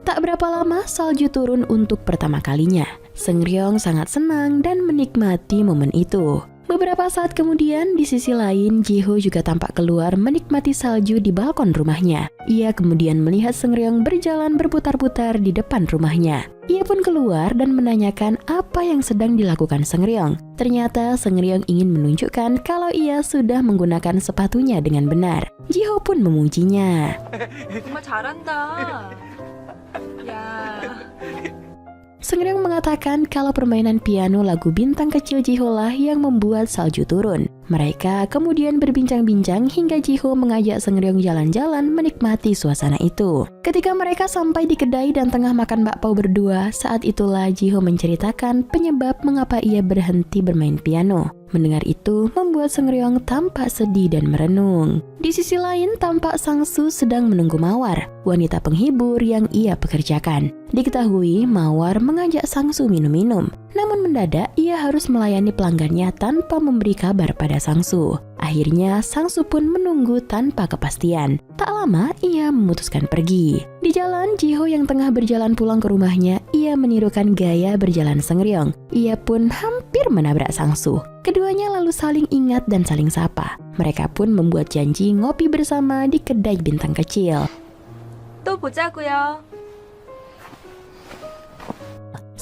Tak berapa lama salju turun untuk pertama kalinya. Seungryong sangat senang dan menikmati momen itu. Beberapa saat kemudian, di sisi lain, Jiho juga tampak keluar menikmati salju di balkon rumahnya. Ia kemudian melihat Seungryong berjalan berputar-putar di depan rumahnya. Ia pun keluar dan menanyakan apa yang sedang dilakukan Seungryong. Ternyata Seungryong ingin menunjukkan kalau ia sudah menggunakan sepatunya dengan benar. Jiho pun memujinya. 정말 잘한다. 야. Seungryong mengatakan kalau permainan piano lagu Bintang Kecil Jiho lah yang membuat salju turun. Mereka kemudian berbincang-bincang hingga Jiho mengajak Seungryong jalan-jalan menikmati suasana itu. Ketika mereka sampai di kedai dan tengah makan bakpao berdua, saat itulah Jiho menceritakan penyebab mengapa ia berhenti bermain piano. Mendengar itu membuat Seungryong tampak sedih dan merenung. Di sisi lain tampak Sangsu sedang menunggu Mawar, wanita penghibur yang ia pekerjakan. Diketahui Mawar mengajak Sangsu minum-minum, namun mendadak ia harus melayani pelanggannya tanpa memberi kabar pada Sangsu. Akhirnya Sangsu pun menunggu tanpa kepastian. Tak lama ia memutuskan pergi. Di jalan, Jiho yang tengah berjalan pulang ke rumahnya, ia menirukan gaya berjalan Seungryong. Ia pun hampir menabrak Sangsu. Keduanya lalu saling ingat dan saling sapa. Mereka pun membuat janji ngopi bersama di kedai Bintang Kecil. 또 보자고요.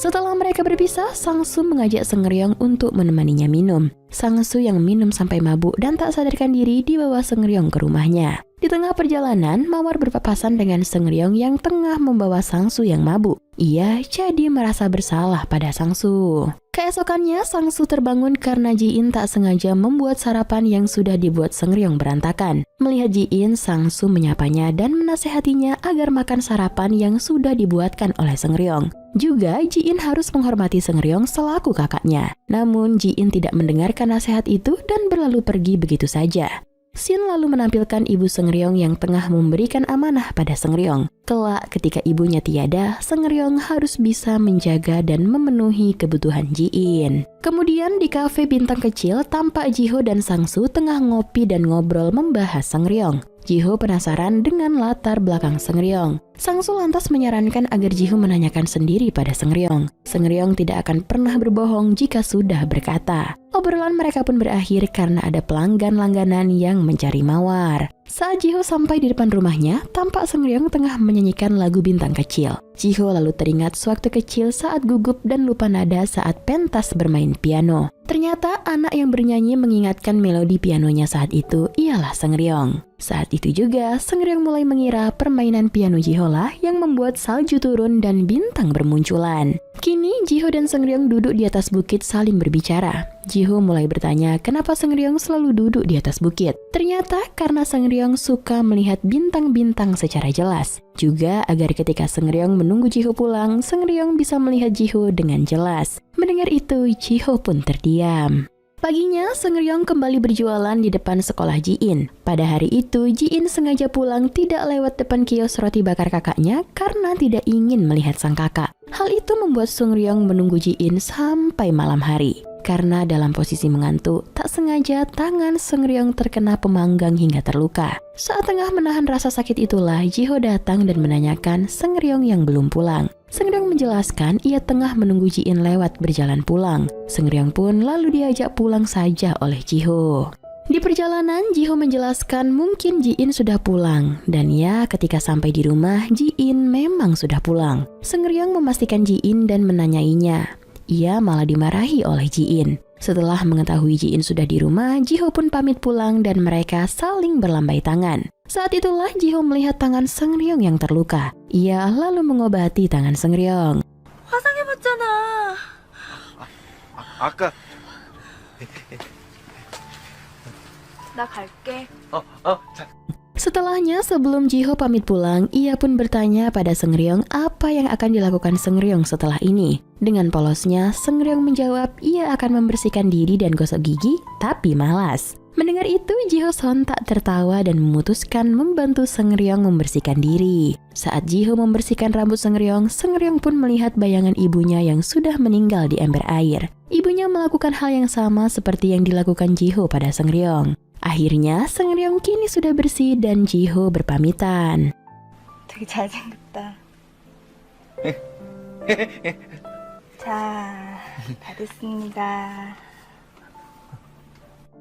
Setelah mereka berpisah, Sangsu mengajak Seungryong untuk menemaninya minum. Sangsu yang minum sampai mabuk dan tak sadarkan diri dibawa Seungryong ke rumahnya. Di tengah perjalanan, Mawar berpapasan dengan Seungryong yang tengah membawa Sangsu yang mabuk. Ia jadi merasa bersalah pada Sangsu. Keesokannya, Sangsu terbangun karena Ji-in tak sengaja membuat sarapan yang sudah dibuat Seungryong berantakan. Melihat Ji-in, Sangsu menyapanya dan menasehatinya agar makan sarapan yang sudah dibuatkan oleh Seungryong. Juga, Ji-in harus menghormati Seungryong selaku kakaknya. Namun, Ji-in tidak mendengarkan nasihat itu dan berlalu pergi begitu saja. Shin lalu menampilkan ibu Seungryong yang tengah memberikan amanah pada Seungryong. Kelak ketika ibunya tiada, Seungryong harus bisa menjaga dan memenuhi kebutuhan Ji-in. Kemudian di kafe Bintang Kecil, tampak Jiho dan Sangsu tengah ngopi dan ngobrol membahas Seungryong. Jiho penasaran dengan latar belakang Seungryong. Sangsu lantas menyarankan agar Jiho menanyakan sendiri pada Seungryong. Seungryong tidak akan pernah berbohong jika sudah berkata. Obrolan mereka pun berakhir karena ada pelanggan langganan yang mencari Mawar. Saat Jiho sampai di depan rumahnya, tampak Seungryong tengah menyanyikan lagu Bintang Kecil. Jiho lalu teringat sewaktu kecil saat gugup dan lupa nada saat pentas bermain piano. Ternyata anak yang bernyanyi mengingatkan melodi pianonya saat itu ialah Seungryong. Saat itu juga, Seungryong mulai mengira permainan piano Jiho lah yang membuat salju turun dan bintang bermunculan. Kini, Jiho dan Seungryong duduk di atas bukit saling berbicara. Jiho mulai bertanya kenapa Seungryong selalu duduk di atas bukit. Ternyata karena Seungryong suka melihat bintang-bintang secara jelas. Juga agar ketika Seungryong menunggu Jiho pulang, Seungryong bisa melihat Jiho dengan jelas. Mendengar itu, Jiho pun terdiam. Paginya, Seungryong kembali berjualan di depan sekolah Ji-in. Pada hari itu, Ji-in sengaja pulang tidak lewat depan kios roti bakar kakaknya karena tidak ingin melihat sang kakak. Hal itu membuat Seungryong menunggu Ji-in sampai malam hari. Karena dalam posisi mengantuk, tak sengaja tangan Seungryong terkena pemanggang hingga terluka. Saat tengah menahan rasa sakit itulah, Jiho datang dan menanyakan Seungryong yang belum pulang. Seungryong menjelaskan ia tengah menunggu Ji-in lewat berjalan pulang. Seungryong pun lalu diajak pulang saja oleh Ji-ho. Di perjalanan, Ji-ho menjelaskan mungkin Ji-in sudah pulang. Dan ya, ketika sampai di rumah, Ji-in memang sudah pulang. Seungryong memastikan Ji-in dan menanyainya. Ia malah dimarahi oleh Ji-in. Setelah mengetahui Ji-in sudah di rumah, Ji-ho pun pamit pulang dan mereka saling berlambai tangan. Saat itulah Ji-ho melihat tangan Seungryong yang terluka. Ia lalu mengobati tangan Seungryong. 화상해봤잖아. 아까 나 갈게. 자. Setelahnya, sebelum Ji-ho pamit pulang, ia pun bertanya pada Seungryong apa yang akan dilakukan Seungryong setelah ini. Dengan polosnya, Seungryong menjawab ia akan membersihkan diri dan gosok gigi, tapi malas. Mendengar itu, Ji-ho sontak tertawa dan memutuskan membantu Seungryong membersihkan diri. Saat Ji-ho membersihkan rambut Seungryong, Seungryong pun melihat bayangan ibunya yang sudah meninggal di ember air. Ibunya melakukan hal yang sama seperti yang dilakukan Ji-ho pada Seungryong. Akhirnya, Seungryong kini sudah bersih dan Ji-ho berpamitan. 되게 잘생겼다. 자, 다 됐습니다.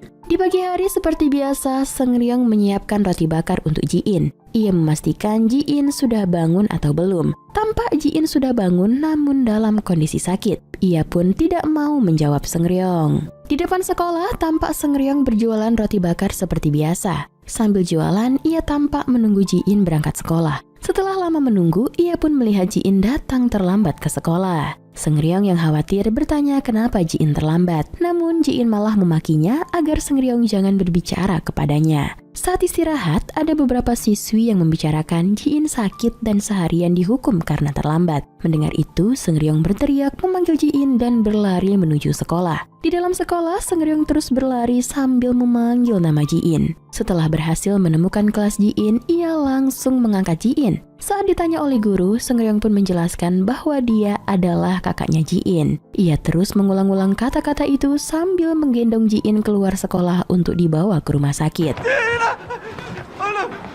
Di pagi hari seperti biasa, Seungryong menyiapkan roti bakar untuk Ji-in. Ia memastikan Ji-in sudah bangun atau belum. Tampak Ji-in sudah bangun namun dalam kondisi sakit. Ia pun tidak mau menjawab Seungryong. Di depan sekolah, tampak Seungryong berjualan roti bakar seperti biasa. Sambil jualan, ia tampak menunggu Ji-in berangkat sekolah. Setelah lama menunggu, ia pun melihat Ji-in datang terlambat ke sekolah. Seungryong yang khawatir bertanya kenapa Ji-in terlambat. Namun Ji-in malah memakinya agar Seungryong jangan berbicara kepadanya. Saat istirahat, ada beberapa siswi yang membicarakan Ji-in sakit dan seharian dihukum karena terlambat. Mendengar itu, Seungryong berteriak memanggil Ji-in dan berlari menuju sekolah. Di dalam sekolah, Seungryong terus berlari sambil memanggil nama Ji-in. Setelah berhasil menemukan kelas Ji-in, ia langsung mengangkat Ji-in. Saat ditanya oleh guru, Seungryong pun menjelaskan bahwa dia adalah kakaknya Ji-in. Ia terus mengulang-ulang kata-kata itu sambil menggendong Ji-in keluar sekolah untuk dibawa ke rumah sakit.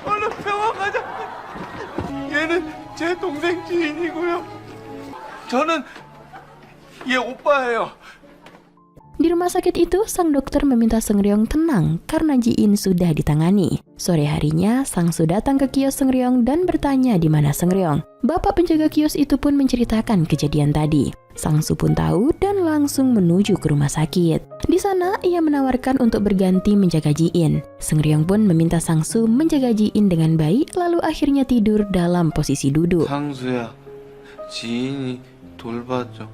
얼른 병원 가자. 얘는 제 동생 지인이고요. 저는 얘 오빠예요. Di rumah sakit itu, sang dokter meminta Seungryong tenang karena Ji-in sudah ditangani. Sore harinya, Sang Soo datang ke kios Seungryong dan bertanya di mana Seungryong. Bapak penjaga kios itu pun menceritakan kejadian tadi. Sang Soo pun tahu dan langsung menuju ke rumah sakit. Di sana, ia menawarkan untuk berganti menjaga Ji-in. Seungryong pun meminta Sang Soo menjaga Ji-in dengan baik, lalu akhirnya tidur dalam posisi duduk. 상수야, 지인이 돌봐줘.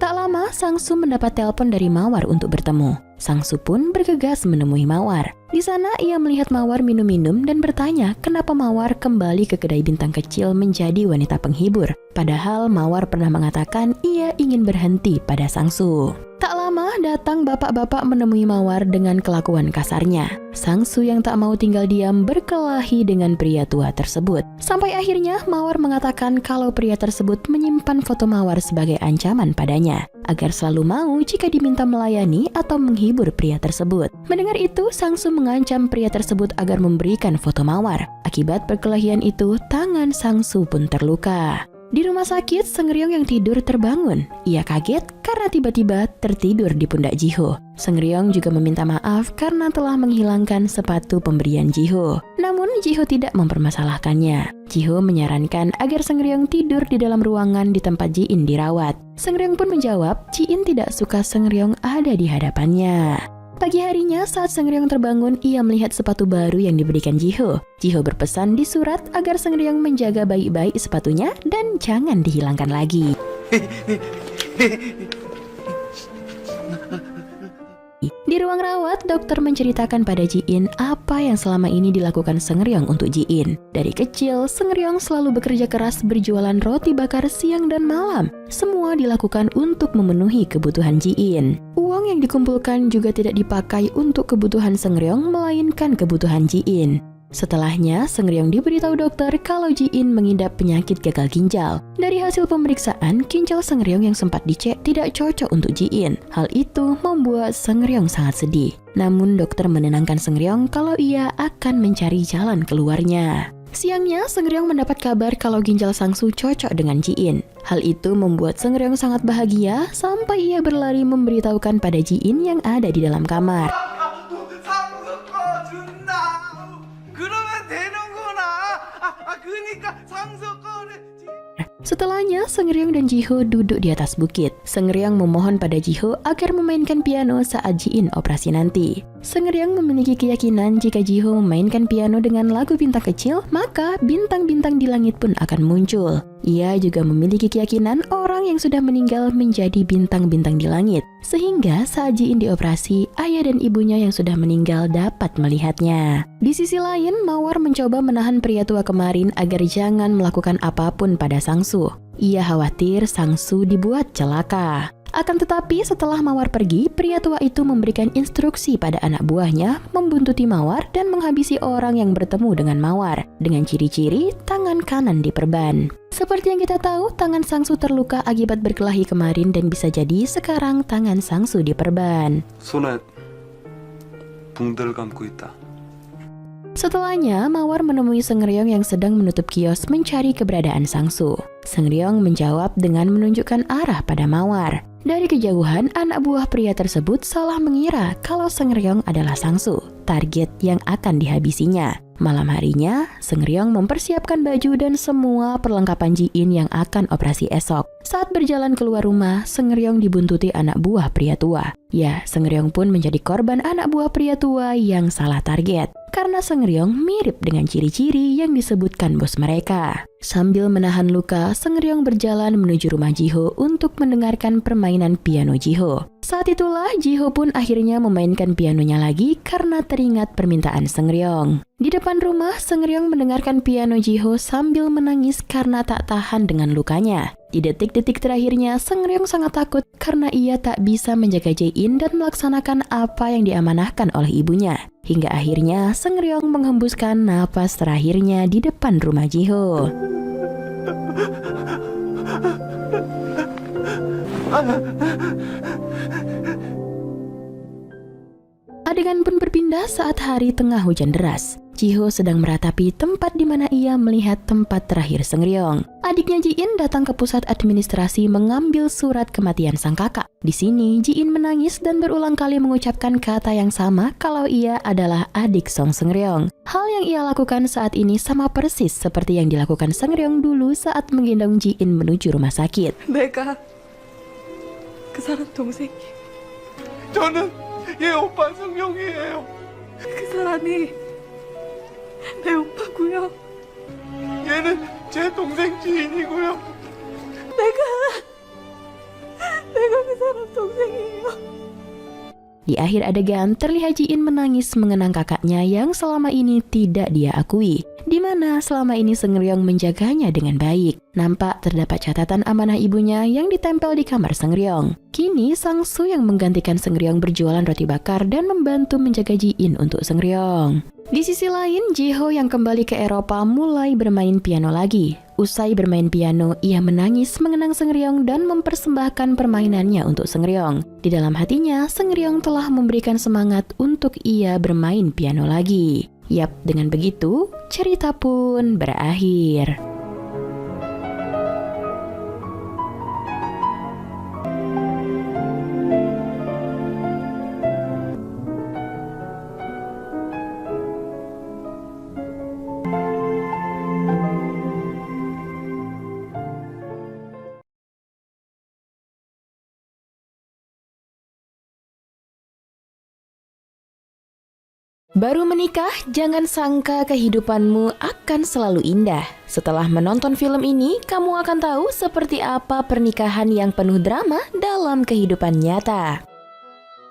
Tak lama, Sang Soo mendapat telepon dari Mawar untuk bertemu. Sang Soo pun bergegas menemui Mawar. Di sana, ia melihat Mawar minum-minum dan bertanya kenapa Mawar kembali ke kedai bintang kecil menjadi wanita penghibur. Padahal Mawar pernah mengatakan ia ingin berhenti pada Sang Soo. Tak lama, datang bapak-bapak menemui Mawar dengan kelakuan kasarnya. Sang Soo yang tak mau tinggal diam berkelahi dengan pria tua tersebut. Sampai akhirnya Mawar mengatakan kalau pria tersebut menyimpan foto Mawar sebagai ancaman padanya, agar selalu mau jika diminta melayani atau menghibur pria tersebut. Mendengar itu, Sang Soo mengancam pria tersebut agar memberikan foto Mawar. Akibat perkelahian itu, tangan Sang Soo pun terluka. Di rumah sakit, Seungryong yang tidur terbangun. Ia kaget karena tiba-tiba tertidur di pundak Ji-ho. Seungryong juga meminta maaf karena telah menghilangkan sepatu pemberian Ji-ho. Namun Ji-ho tidak mempermasalahkannya. Ji-ho menyarankan agar Seungryong tidur di dalam ruangan di tempat Ji-in dirawat. Seungryong pun menjawab Ji-in tidak suka Seungryong ada di hadapannya. Pagi harinya, saat Seungryong terbangun, ia melihat sepatu baru yang diberikan Ji-ho. Ji-ho berpesan di surat agar Seungryong menjaga baik-baik sepatunya dan jangan dihilangkan lagi. Di ruang rawat, dokter menceritakan pada Ji-in apa yang selama ini dilakukan Seungryong untuk Ji-in. Dari kecil, Seungryong selalu bekerja keras berjualan roti bakar siang dan malam. Semua dilakukan untuk memenuhi kebutuhan Ji-in. Uang yang dikumpulkan juga tidak dipakai untuk kebutuhan Seungryong, melainkan kebutuhan Ji-in. Setelahnya, Seungryong diberitahu dokter kalau Ji-in mengidap penyakit gagal ginjal. Dari hasil pemeriksaan, ginjal Seungryong yang sempat dicek tidak cocok untuk Ji-in. Hal itu membuat Seungryong sangat sedih. Namun dokter menenangkan Seungryong kalau ia akan mencari jalan keluarnya. Siangnya, Seungryong mendapat kabar kalau ginjal Sangsu cocok dengan Ji-in. Hal itu membuat Seungryong sangat bahagia sampai ia berlari memberitahukan pada Ji-in yang ada di dalam kamar. Setelahnya, Seungryong dan Jiho duduk di atas bukit. Seungryong memohon pada Jiho agar memainkan piano saat Ji-in operasi nanti. Seungryong memiliki keyakinan jika Jiho memainkan piano dengan lagu bintang kecil, maka bintang-bintang di langit pun akan muncul. Ia juga memiliki keyakinan orang yang sudah meninggal menjadi bintang-bintang di langit. Sehingga saat Ji-in dioperasi, ayah dan ibunya yang sudah meninggal dapat melihatnya. Di sisi lain, Mawar mencoba menahan pria tua kemarin agar jangan melakukan apapun pada Sangsu. Ia khawatir Sangsu dibuat celaka. Akan tetapi setelah Mawar pergi, pria tua itu memberikan instruksi pada anak buahnya membuntuti Mawar dan menghabisi orang yang bertemu dengan Mawar dengan ciri-ciri tangan kanan diperban. Seperti yang kita tahu, tangan Sangsu terluka akibat berkelahi kemarin dan bisa jadi sekarang tangan Sangsu diperban. 손에 붕대를 감고 있다. Setelahnya, Mawar menemui Seungryong yang sedang menutup kios mencari keberadaan Sangsu. Seungryong menjawab dengan menunjukkan arah pada Mawar. Dari kejauhan, anak buah pria tersebut salah mengira kalau Seungryong adalah Sangsu, target yang akan dihabisinya. Malam harinya, Seungryong mempersiapkan baju dan semua perlengkapan Ji-in yang akan operasi esok. Saat berjalan keluar rumah, Seungryong dibuntuti anak buah pria tua. Ya, Seungryong pun menjadi korban anak buah pria tua yang salah target. Karena Seungryong mirip dengan ciri-ciri yang disebutkan bos mereka. Sambil menahan luka, Seungryong berjalan menuju rumah Jiho untuk mendengarkan permainan piano Jiho. Saat itulah Jiho pun akhirnya memainkan pianonya lagi karena teringat permintaan Seungryong. Di depan rumah, Seungryong mendengarkan piano Jiho sambil menangis karena tak tahan dengan lukanya. Di detik-detik terakhirnya, Seungryong sangat takut karena ia tak bisa menjaga Ji-in dan melaksanakan apa yang diamanahkan oleh ibunya. Hingga akhirnya Seungryong menghembuskan napas terakhirnya di depan rumah Jiho. Adegan pun berpindah saat hari tengah hujan deras. Jiho sedang meratapi tempat di mana ia melihat tempat terakhir Seungryong. Adiknya Ji-in datang ke pusat administrasi mengambil surat kematian sang kakak. Di sini, Ji-in menangis dan berulang kali mengucapkan kata yang sama kalau ia adalah adik Song Seungryong. Hal yang ia lakukan saat ini sama persis seperti yang dilakukan Seungryong dulu saat menggendong Ji-in menuju rumah sakit. 내가 그 사람 동생이 저는 얘 오빠 성룡이에요. 그 사람이 내 오빠고요. 얘는 제 동생 지인이고요. 내가 그 사람 동생이에요. Di akhir adegan, terlihat Ji-in menangis mengenang kakaknya yang selama ini tidak dia akui, di mana selama ini Seungryong menjaganya dengan baik. Nampak terdapat catatan amanah ibunya yang ditempel di kamar Seungryong. Kini Sangsu yang menggantikan Seungryong berjualan roti bakar dan membantu menjaga Ji-in untuk Seungryong. Di sisi lain, Jiho yang kembali ke Eropa mulai bermain piano lagi. Usai bermain piano, ia menangis mengenang Seungryong dan mempersembahkan permainannya untuk Seungryong. Di dalam hatinya, Seungryong telah memberikan semangat untuk ia bermain piano lagi. Yap, dengan begitu, cerita pun berakhir. Baru menikah, jangan sangka kehidupanmu akan selalu indah. Setelah menonton film ini, kamu akan tahu seperti apa pernikahan yang penuh drama dalam kehidupan nyata.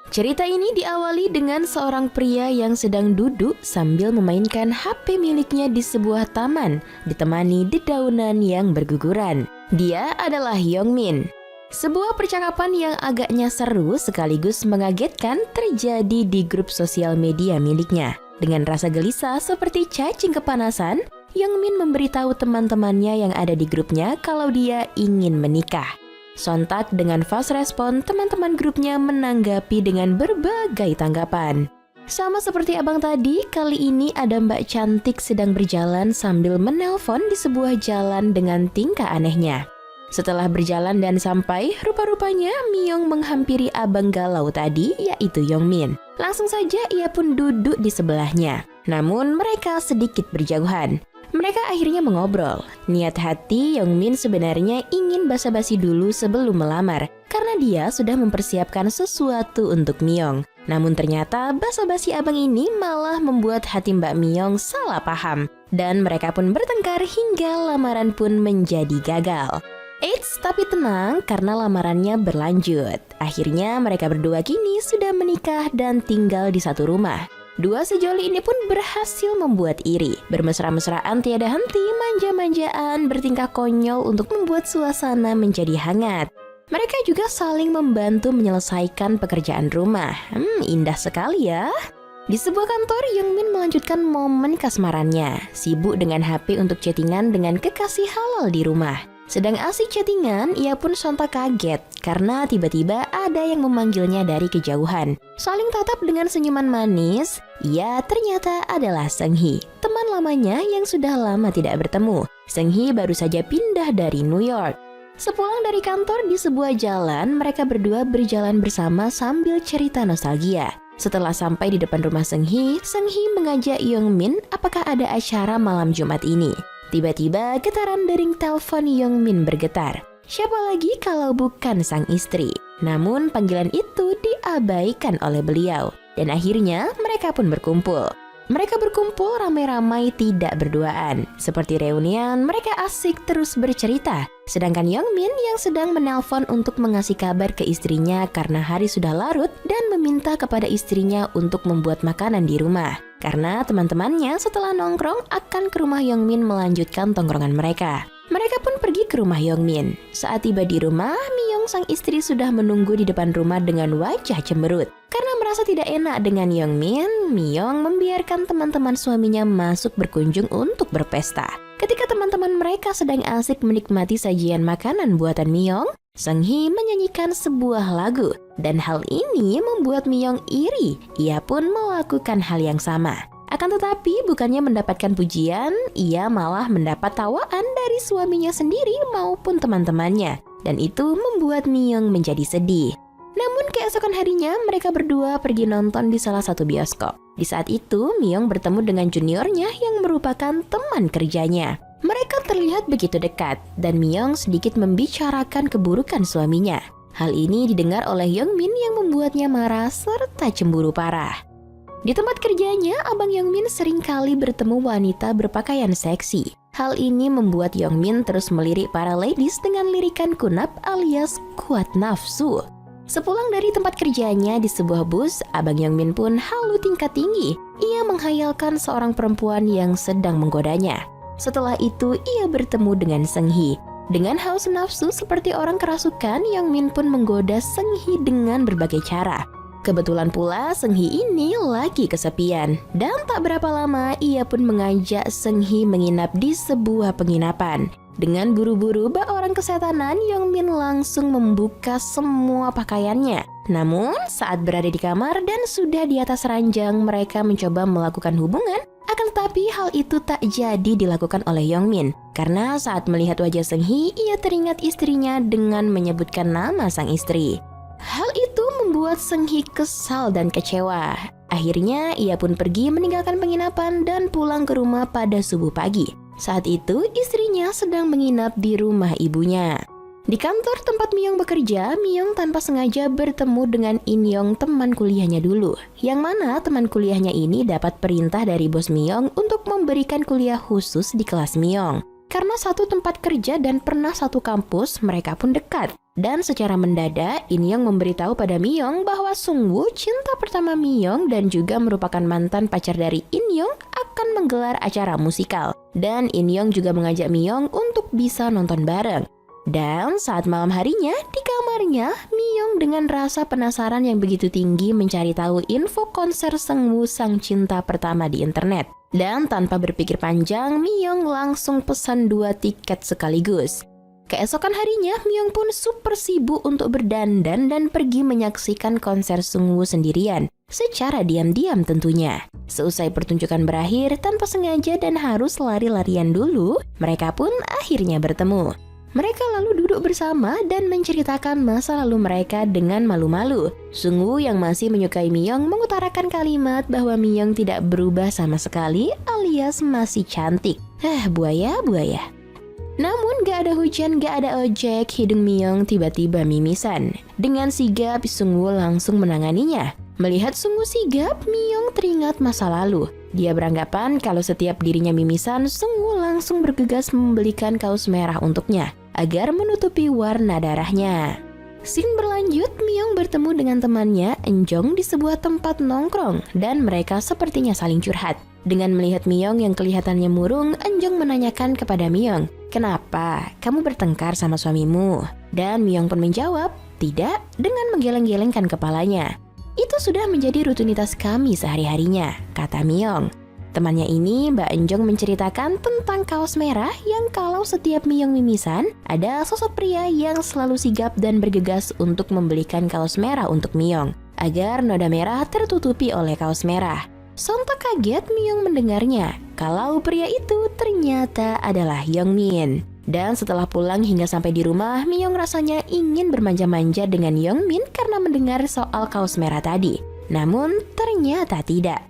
Cerita ini diawali dengan seorang pria yang sedang duduk sambil memainkan HP miliknya di sebuah taman, ditemani dedaunan yang berguguran. Dia adalah Hyungmin. Sebuah percakapan yang agaknya seru sekaligus mengagetkan terjadi di grup sosial media miliknya. Dengan rasa gelisah seperti cacing kepanasan, Hyungmin memberitahu teman-temannya yang ada di grupnya kalau dia ingin menikah. Sontak dengan fast respon, teman-teman grupnya menanggapi dengan berbagai tanggapan. Sama seperti abang tadi, kali ini ada Mbak cantik sedang berjalan sambil menelpon di sebuah jalan dengan tingkah anehnya. Setelah berjalan dan sampai, rupa-rupanya Myung menghampiri abang galau tadi, yaitu Yongmin. Langsung saja ia pun duduk di sebelahnya. Namun mereka sedikit berjauhan. Mereka akhirnya mengobrol. Niat hati Yongmin sebenarnya ingin basa-basi dulu sebelum melamar, karena dia sudah mempersiapkan sesuatu untuk Myung. Namun ternyata basa-basi abang ini malah membuat hati Mbak Myung salah paham. Dan mereka pun bertengkar hingga lamaran pun menjadi gagal. Eits, tapi tenang karena lamarannya berlanjut. Akhirnya mereka berdua kini sudah menikah dan tinggal di satu rumah. Dua sejoli ini pun berhasil membuat iri. Bermesra-mesraan tiada henti, manja-manjaan, bertingkah konyol untuk membuat suasana menjadi hangat. Mereka juga saling membantu menyelesaikan pekerjaan rumah. Indah sekali ya. Di sebuah kantor, Yongmin melanjutkan momen kasmarannya. Sibuk dengan HP untuk chattingan dengan kekasih halal di rumah. Sedang asik chattingan, ia pun sontak kaget karena tiba-tiba ada yang memanggilnya dari kejauhan. Saling tatap dengan senyuman manis, ia ternyata adalah Seung-hee, teman lamanya yang sudah lama tidak bertemu. Seung-hee baru saja pindah dari New York. Sepulang dari kantor di sebuah jalan, mereka berdua berjalan bersama sambil cerita nostalgia. Setelah sampai di depan rumah Seung-hee mengajak Yongmin apakah ada acara malam Jumat ini. Tiba-tiba getaran dering telepon Yongmin bergetar. Siapa lagi kalau bukan sang istri? Namun panggilan itu diabaikan oleh beliau. Dan akhirnya mereka pun berkumpul. Mereka berkumpul ramai-ramai tidak berduaan. Seperti reunian, mereka asik terus bercerita. Sedangkan Yongmin yang sedang menelpon untuk mengasih kabar ke istrinya karena hari sudah larut dan meminta kepada istrinya untuk membuat makanan di rumah. Karena teman-temannya setelah nongkrong akan ke rumah Yongmin melanjutkan tongkrongan mereka. Mereka pun pergi ke rumah Yongmin. Saat tiba di rumah, Myung sang istri sudah menunggu di depan rumah dengan wajah cemberut. Karena merasa tidak enak dengan Yongmin, Myung membiarkan teman-teman suaminya masuk berkunjung untuk berpesta. Ketika teman-teman mereka sedang asik menikmati sajian makanan buatan Myung, Seung-hee menyanyikan sebuah lagu. Dan hal ini membuat Myung iri. Ia pun melakukan hal yang sama. Akan tetapi bukannya mendapatkan pujian, ia malah mendapat tawaan dari suaminya sendiri maupun teman-temannya. Dan itu membuat Myung menjadi sedih. Namun keesokan harinya mereka berdua pergi nonton di salah satu bioskop. Di saat itu Myung bertemu dengan juniornya yang merupakan teman kerjanya. Mereka terlihat begitu dekat dan Myung sedikit membicarakan keburukan suaminya. Hal ini didengar oleh Yongmin yang membuatnya marah serta cemburu parah. Di tempat kerjanya, Abang Yongmin seringkali bertemu wanita berpakaian seksi. Hal ini membuat Yongmin terus melirik para ladies dengan lirikan kunap alias kuat nafsu. Sepulang dari tempat kerjanya di sebuah bus, Abang Yongmin pun halu tingkat tinggi. Ia menghayalkan seorang perempuan yang sedang menggodanya. Setelah itu, ia bertemu dengan Seung-hee. Dengan haus nafsu seperti orang kerasukan, Yongmin pun menggoda Seung-hee dengan berbagai cara. Kebetulan pula Seung-hee ini lagi kesepian. Dan tak berapa lama ia pun mengajak Seung-hee menginap di sebuah penginapan. Dengan buru-buru bak orang kesetanan, Yongmin langsung membuka semua pakaiannya. Namun saat berada di kamar dan sudah di atas ranjang, mereka mencoba melakukan hubungan. Akan tetapi hal itu tak jadi dilakukan oleh Yongmin. Karena saat melihat wajah Seung-hee, ia teringat istrinya dengan menyebutkan nama sang istri. Hal itu membuat Seung-hee kesal dan kecewa. Akhirnya ia pun pergi meninggalkan penginapan dan pulang ke rumah pada subuh pagi. Saat itu istrinya sedang menginap di rumah ibunya. Di kantor tempat Myung bekerja, Myung tanpa sengaja bertemu dengan In-young teman kuliahnya dulu. Yang mana teman kuliahnya ini dapat perintah dari bos Myung untuk memberikan kuliah khusus di kelas Myung. Karena satu tempat kerja dan pernah satu kampus, mereka pun dekat. Dan secara mendadak, In-young memberitahu pada Myung bahwa Sung-woo, cinta pertama Myung dan juga merupakan mantan pacar dari In-young, akan menggelar acara musikal. Dan In-young juga mengajak Myung untuk bisa nonton bareng. Dan saat malam harinya, di kamarnya, Myung dengan rasa penasaran yang begitu tinggi mencari tahu info konser Seung-woo sang cinta pertama di internet. Dan tanpa berpikir panjang, Myung langsung pesan 2 tiket sekaligus. Keesokan harinya, Myung pun super sibuk untuk berdandan dan pergi menyaksikan konser Seung-woo sendirian. secara diam-diam tentunya. Seusai pertunjukan berakhir tanpa sengaja dan harus lari-larian dulu, mereka pun akhirnya bertemu. Mereka lalu duduk bersama dan menceritakan masa lalu mereka dengan malu-malu. Sungwoo yang masih menyukai Miyong mengutarakan kalimat bahwa Miyong tidak berubah sama sekali alias masih cantik. Buaya. Namun gak ada hujan, gak ada ojek, hidung Miyong tiba-tiba mimisan. Dengan sigap, Sungwoo langsung menanganinya. Melihat Sungwoo sigap, Miyong teringat masa lalu. Dia beranggapan kalau setiap dirinya mimisan, Sungwoo langsung bergegas membelikan kaos merah untuknya agar menutupi warna darahnya. Scene berlanjut, Miyong bertemu dengan temannya Enjong di sebuah tempat nongkrong dan mereka sepertinya saling curhat. Dengan melihat Miyong yang kelihatannya murung, Enjong menanyakan kepada Miyong, "Kenapa? Kamu bertengkar sama suamimu?" Dan Miyong pun menjawab, "Tidak," dengan menggeleng-gelengkan kepalanya. "Itu sudah menjadi rutinitas kami sehari-harinya," kata Miyong. Temannya ini, Mbak Enjong, menceritakan tentang kaos merah yang kalau setiap Miyong mimisan, ada sosok pria yang selalu sigap dan bergegas untuk membelikan kaos merah untuk Miyong, agar noda merah tertutupi oleh kaos merah. Sontak kaget Miyong mendengarnya, kalau pria itu ternyata adalah Yongmin. Dan setelah pulang hingga sampai di rumah, Miyong rasanya ingin bermanja-manja dengan Yongmin karena mendengar soal kaos merah tadi. Namun ternyata tidak.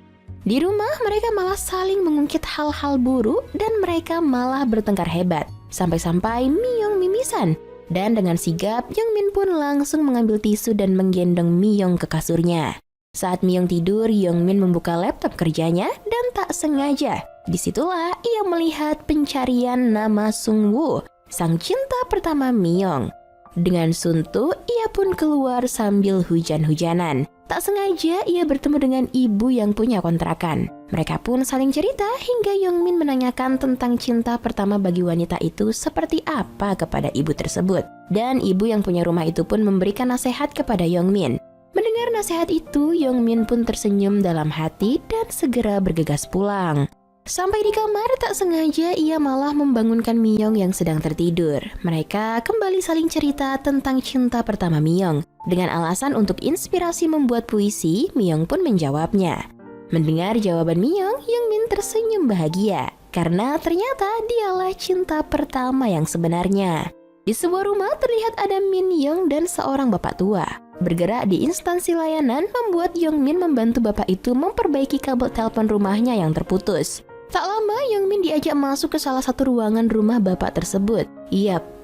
Di rumah mereka malah saling mengungkit hal-hal buruk dan mereka malah bertengkar hebat. Sampai-sampai Miyong mimisan. Dan dengan sigap, Yongmin pun langsung mengambil tisu dan menggendong Miyong ke kasurnya. Saat Miyong tidur, Yongmin membuka laptop kerjanya dan tak sengaja. Disitulah ia melihat pencarian nama Sungwoo, sang cinta pertama Miyong. Dengan suntuk, ia pun keluar sambil hujan-hujanan. Tak sengaja ia bertemu dengan ibu yang punya kontrakan. Mereka pun saling cerita hingga Yongmin menanyakan tentang cinta pertama bagi wanita itu seperti apa kepada ibu tersebut. Dan ibu yang punya rumah itu pun memberikan nasihat kepada Yongmin. Mendengar nasihat itu, Yongmin pun tersenyum dalam hati dan segera bergegas pulang. Sampai di kamar, tak sengaja ia malah membangunkan Miyong yang sedang tertidur. Mereka kembali saling cerita tentang cinta pertama Miyong. Dengan alasan untuk inspirasi membuat puisi, Miyong pun menjawabnya. Mendengar jawaban Miyong, Yongmin tersenyum bahagia. Karena ternyata dialah cinta pertama yang sebenarnya. Di sebuah rumah terlihat ada Min Yong dan seorang bapak tua. Bergerak di instansi layanan membuat Yongmin membantu bapak itu memperbaiki kabel telepon rumahnya yang terputus. Tak lama Yongmin diajak masuk ke salah satu ruangan rumah bapak tersebut.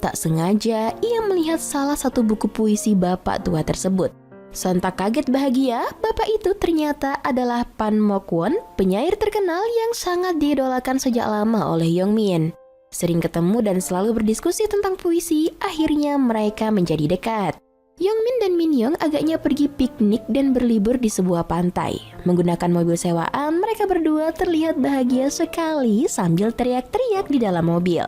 Tak sengaja ia melihat salah satu buku puisi bapak tua tersebut. Sontak kaget bahagia, bapak itu ternyata adalah Pan Mokwon, penyair terkenal yang sangat diidolakan sejak lama oleh Yongmin. Sering ketemu dan selalu berdiskusi tentang puisi, akhirnya mereka menjadi dekat. Yongmin dan Minyong agaknya pergi piknik dan berlibur di sebuah pantai. Menggunakan mobil sewaan, mereka berdua terlihat bahagia sekali sambil teriak-teriak di dalam mobil.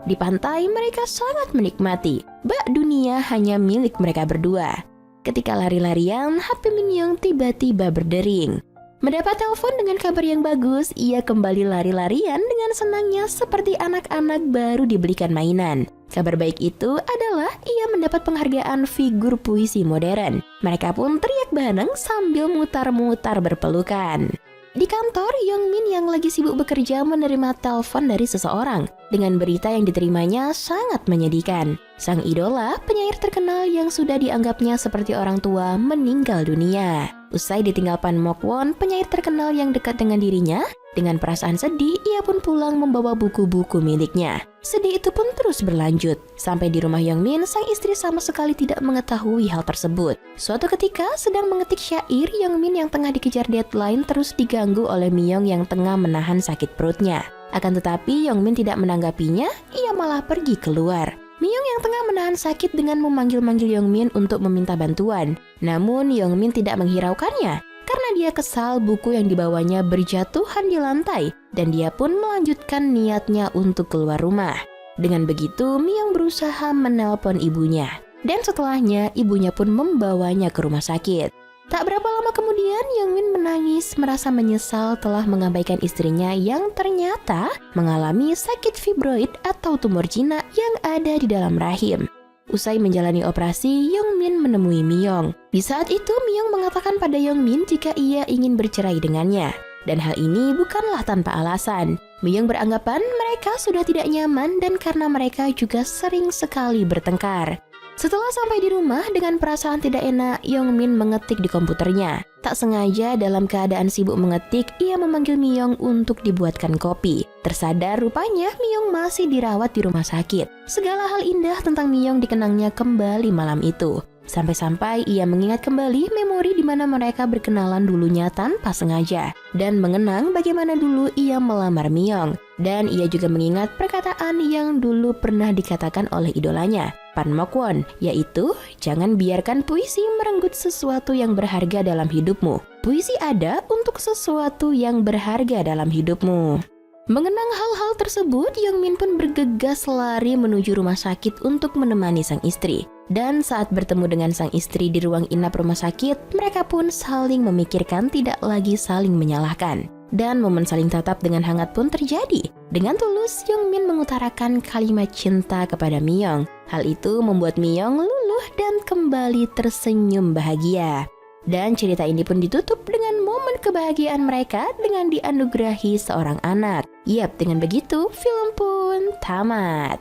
Di pantai, mereka sangat menikmati. Bak dunia hanya milik mereka berdua. Ketika lari-larian, HP Minyong tiba-tiba berdering. Mendapat telepon dengan kabar yang bagus, ia kembali lari-larian dengan senangnya seperti anak-anak baru dibelikan mainan. Kabar baik itu adalah ia mendapat penghargaan figur puisi modern. Mereka pun teriak bareng sambil mutar-mutar berpelukan. Di kantor, Yongmin yang lagi sibuk bekerja menerima telepon dari seseorang. Dengan berita yang diterimanya sangat menyedihkan. Sang idola, penyair terkenal yang sudah dianggapnya seperti orang tua, meninggal dunia. Usai ditinggal Pan Mokwon, penyair terkenal yang dekat dengan dirinya, dengan perasaan sedih, ia pun pulang membawa buku-buku miliknya. Sedih itu pun terus berlanjut. Sampai di rumah Yongmin, sang istri sama sekali tidak mengetahui hal tersebut. Suatu ketika, sedang mengetik syair, Yongmin yang tengah dikejar deadline terus diganggu oleh Miyong yang tengah menahan sakit perutnya. Akan tetapi, Yongmin tidak menanggapinya, ia malah pergi keluar. Miyong yang tengah menahan sakit dengan memanggil-manggil Yongmin untuk meminta bantuan. Namun, Yongmin tidak menghiraukannya. Karena dia kesal buku yang dibawanya berjatuhan di lantai dan dia pun melanjutkan niatnya untuk keluar rumah. Dengan begitu, Miyong berusaha menelpon ibunya. Dan setelahnya, ibunya pun membawanya ke rumah sakit. Tak berapa lama kemudian, Yongmin menangis merasa menyesal telah mengabaikan istrinya yang ternyata mengalami sakit fibroid atau tumor jinak yang ada di dalam rahim. Usai menjalani operasi, Yongmin menemui Miyong. Di saat itu, Miyong mengatakan pada Yongmin jika ia ingin bercerai dengannya. Dan hal ini bukanlah tanpa alasan. Miyong beranggapan mereka sudah tidak nyaman dan karena mereka juga sering sekali bertengkar. Setelah sampai di rumah dengan perasaan tidak enak, Yongmin mengetik di komputernya. Tak sengaja dalam keadaan sibuk mengetik, ia memanggil Miyong untuk dibuatkan kopi. Tersadar rupanya Miyong masih dirawat di rumah sakit. Segala hal indah tentang Miyong dikenangnya kembali malam itu. Sampai-sampai ia mengingat kembali memori di mana mereka berkenalan dulunya tanpa sengaja. Dan mengenang bagaimana dulu ia melamar Miyong. Dan ia juga mengingat perkataan yang dulu pernah dikatakan oleh idolanya, Pan Mokwon, yaitu jangan biarkan puisi merenggut sesuatu yang berharga dalam hidupmu. Puisi ada untuk sesuatu yang berharga dalam hidupmu. Mengenang hal-hal tersebut, Yongmin pun bergegas lari menuju rumah sakit untuk menemani sang istri. Dan saat bertemu dengan sang istri di ruang inap rumah sakit, mereka pun saling memikirkan tidak lagi saling menyalahkan. Dan momen saling tatap dengan hangat pun terjadi. Dengan tulus, Yongmin mengutarakan kalimat cinta kepada Miyong. Hal itu membuat Miyong luluh dan kembali tersenyum bahagia. Dan cerita ini pun ditutup dengan momen kebahagiaan mereka dengan dianugerahi seorang anak. Yap, dengan begitu film pun tamat.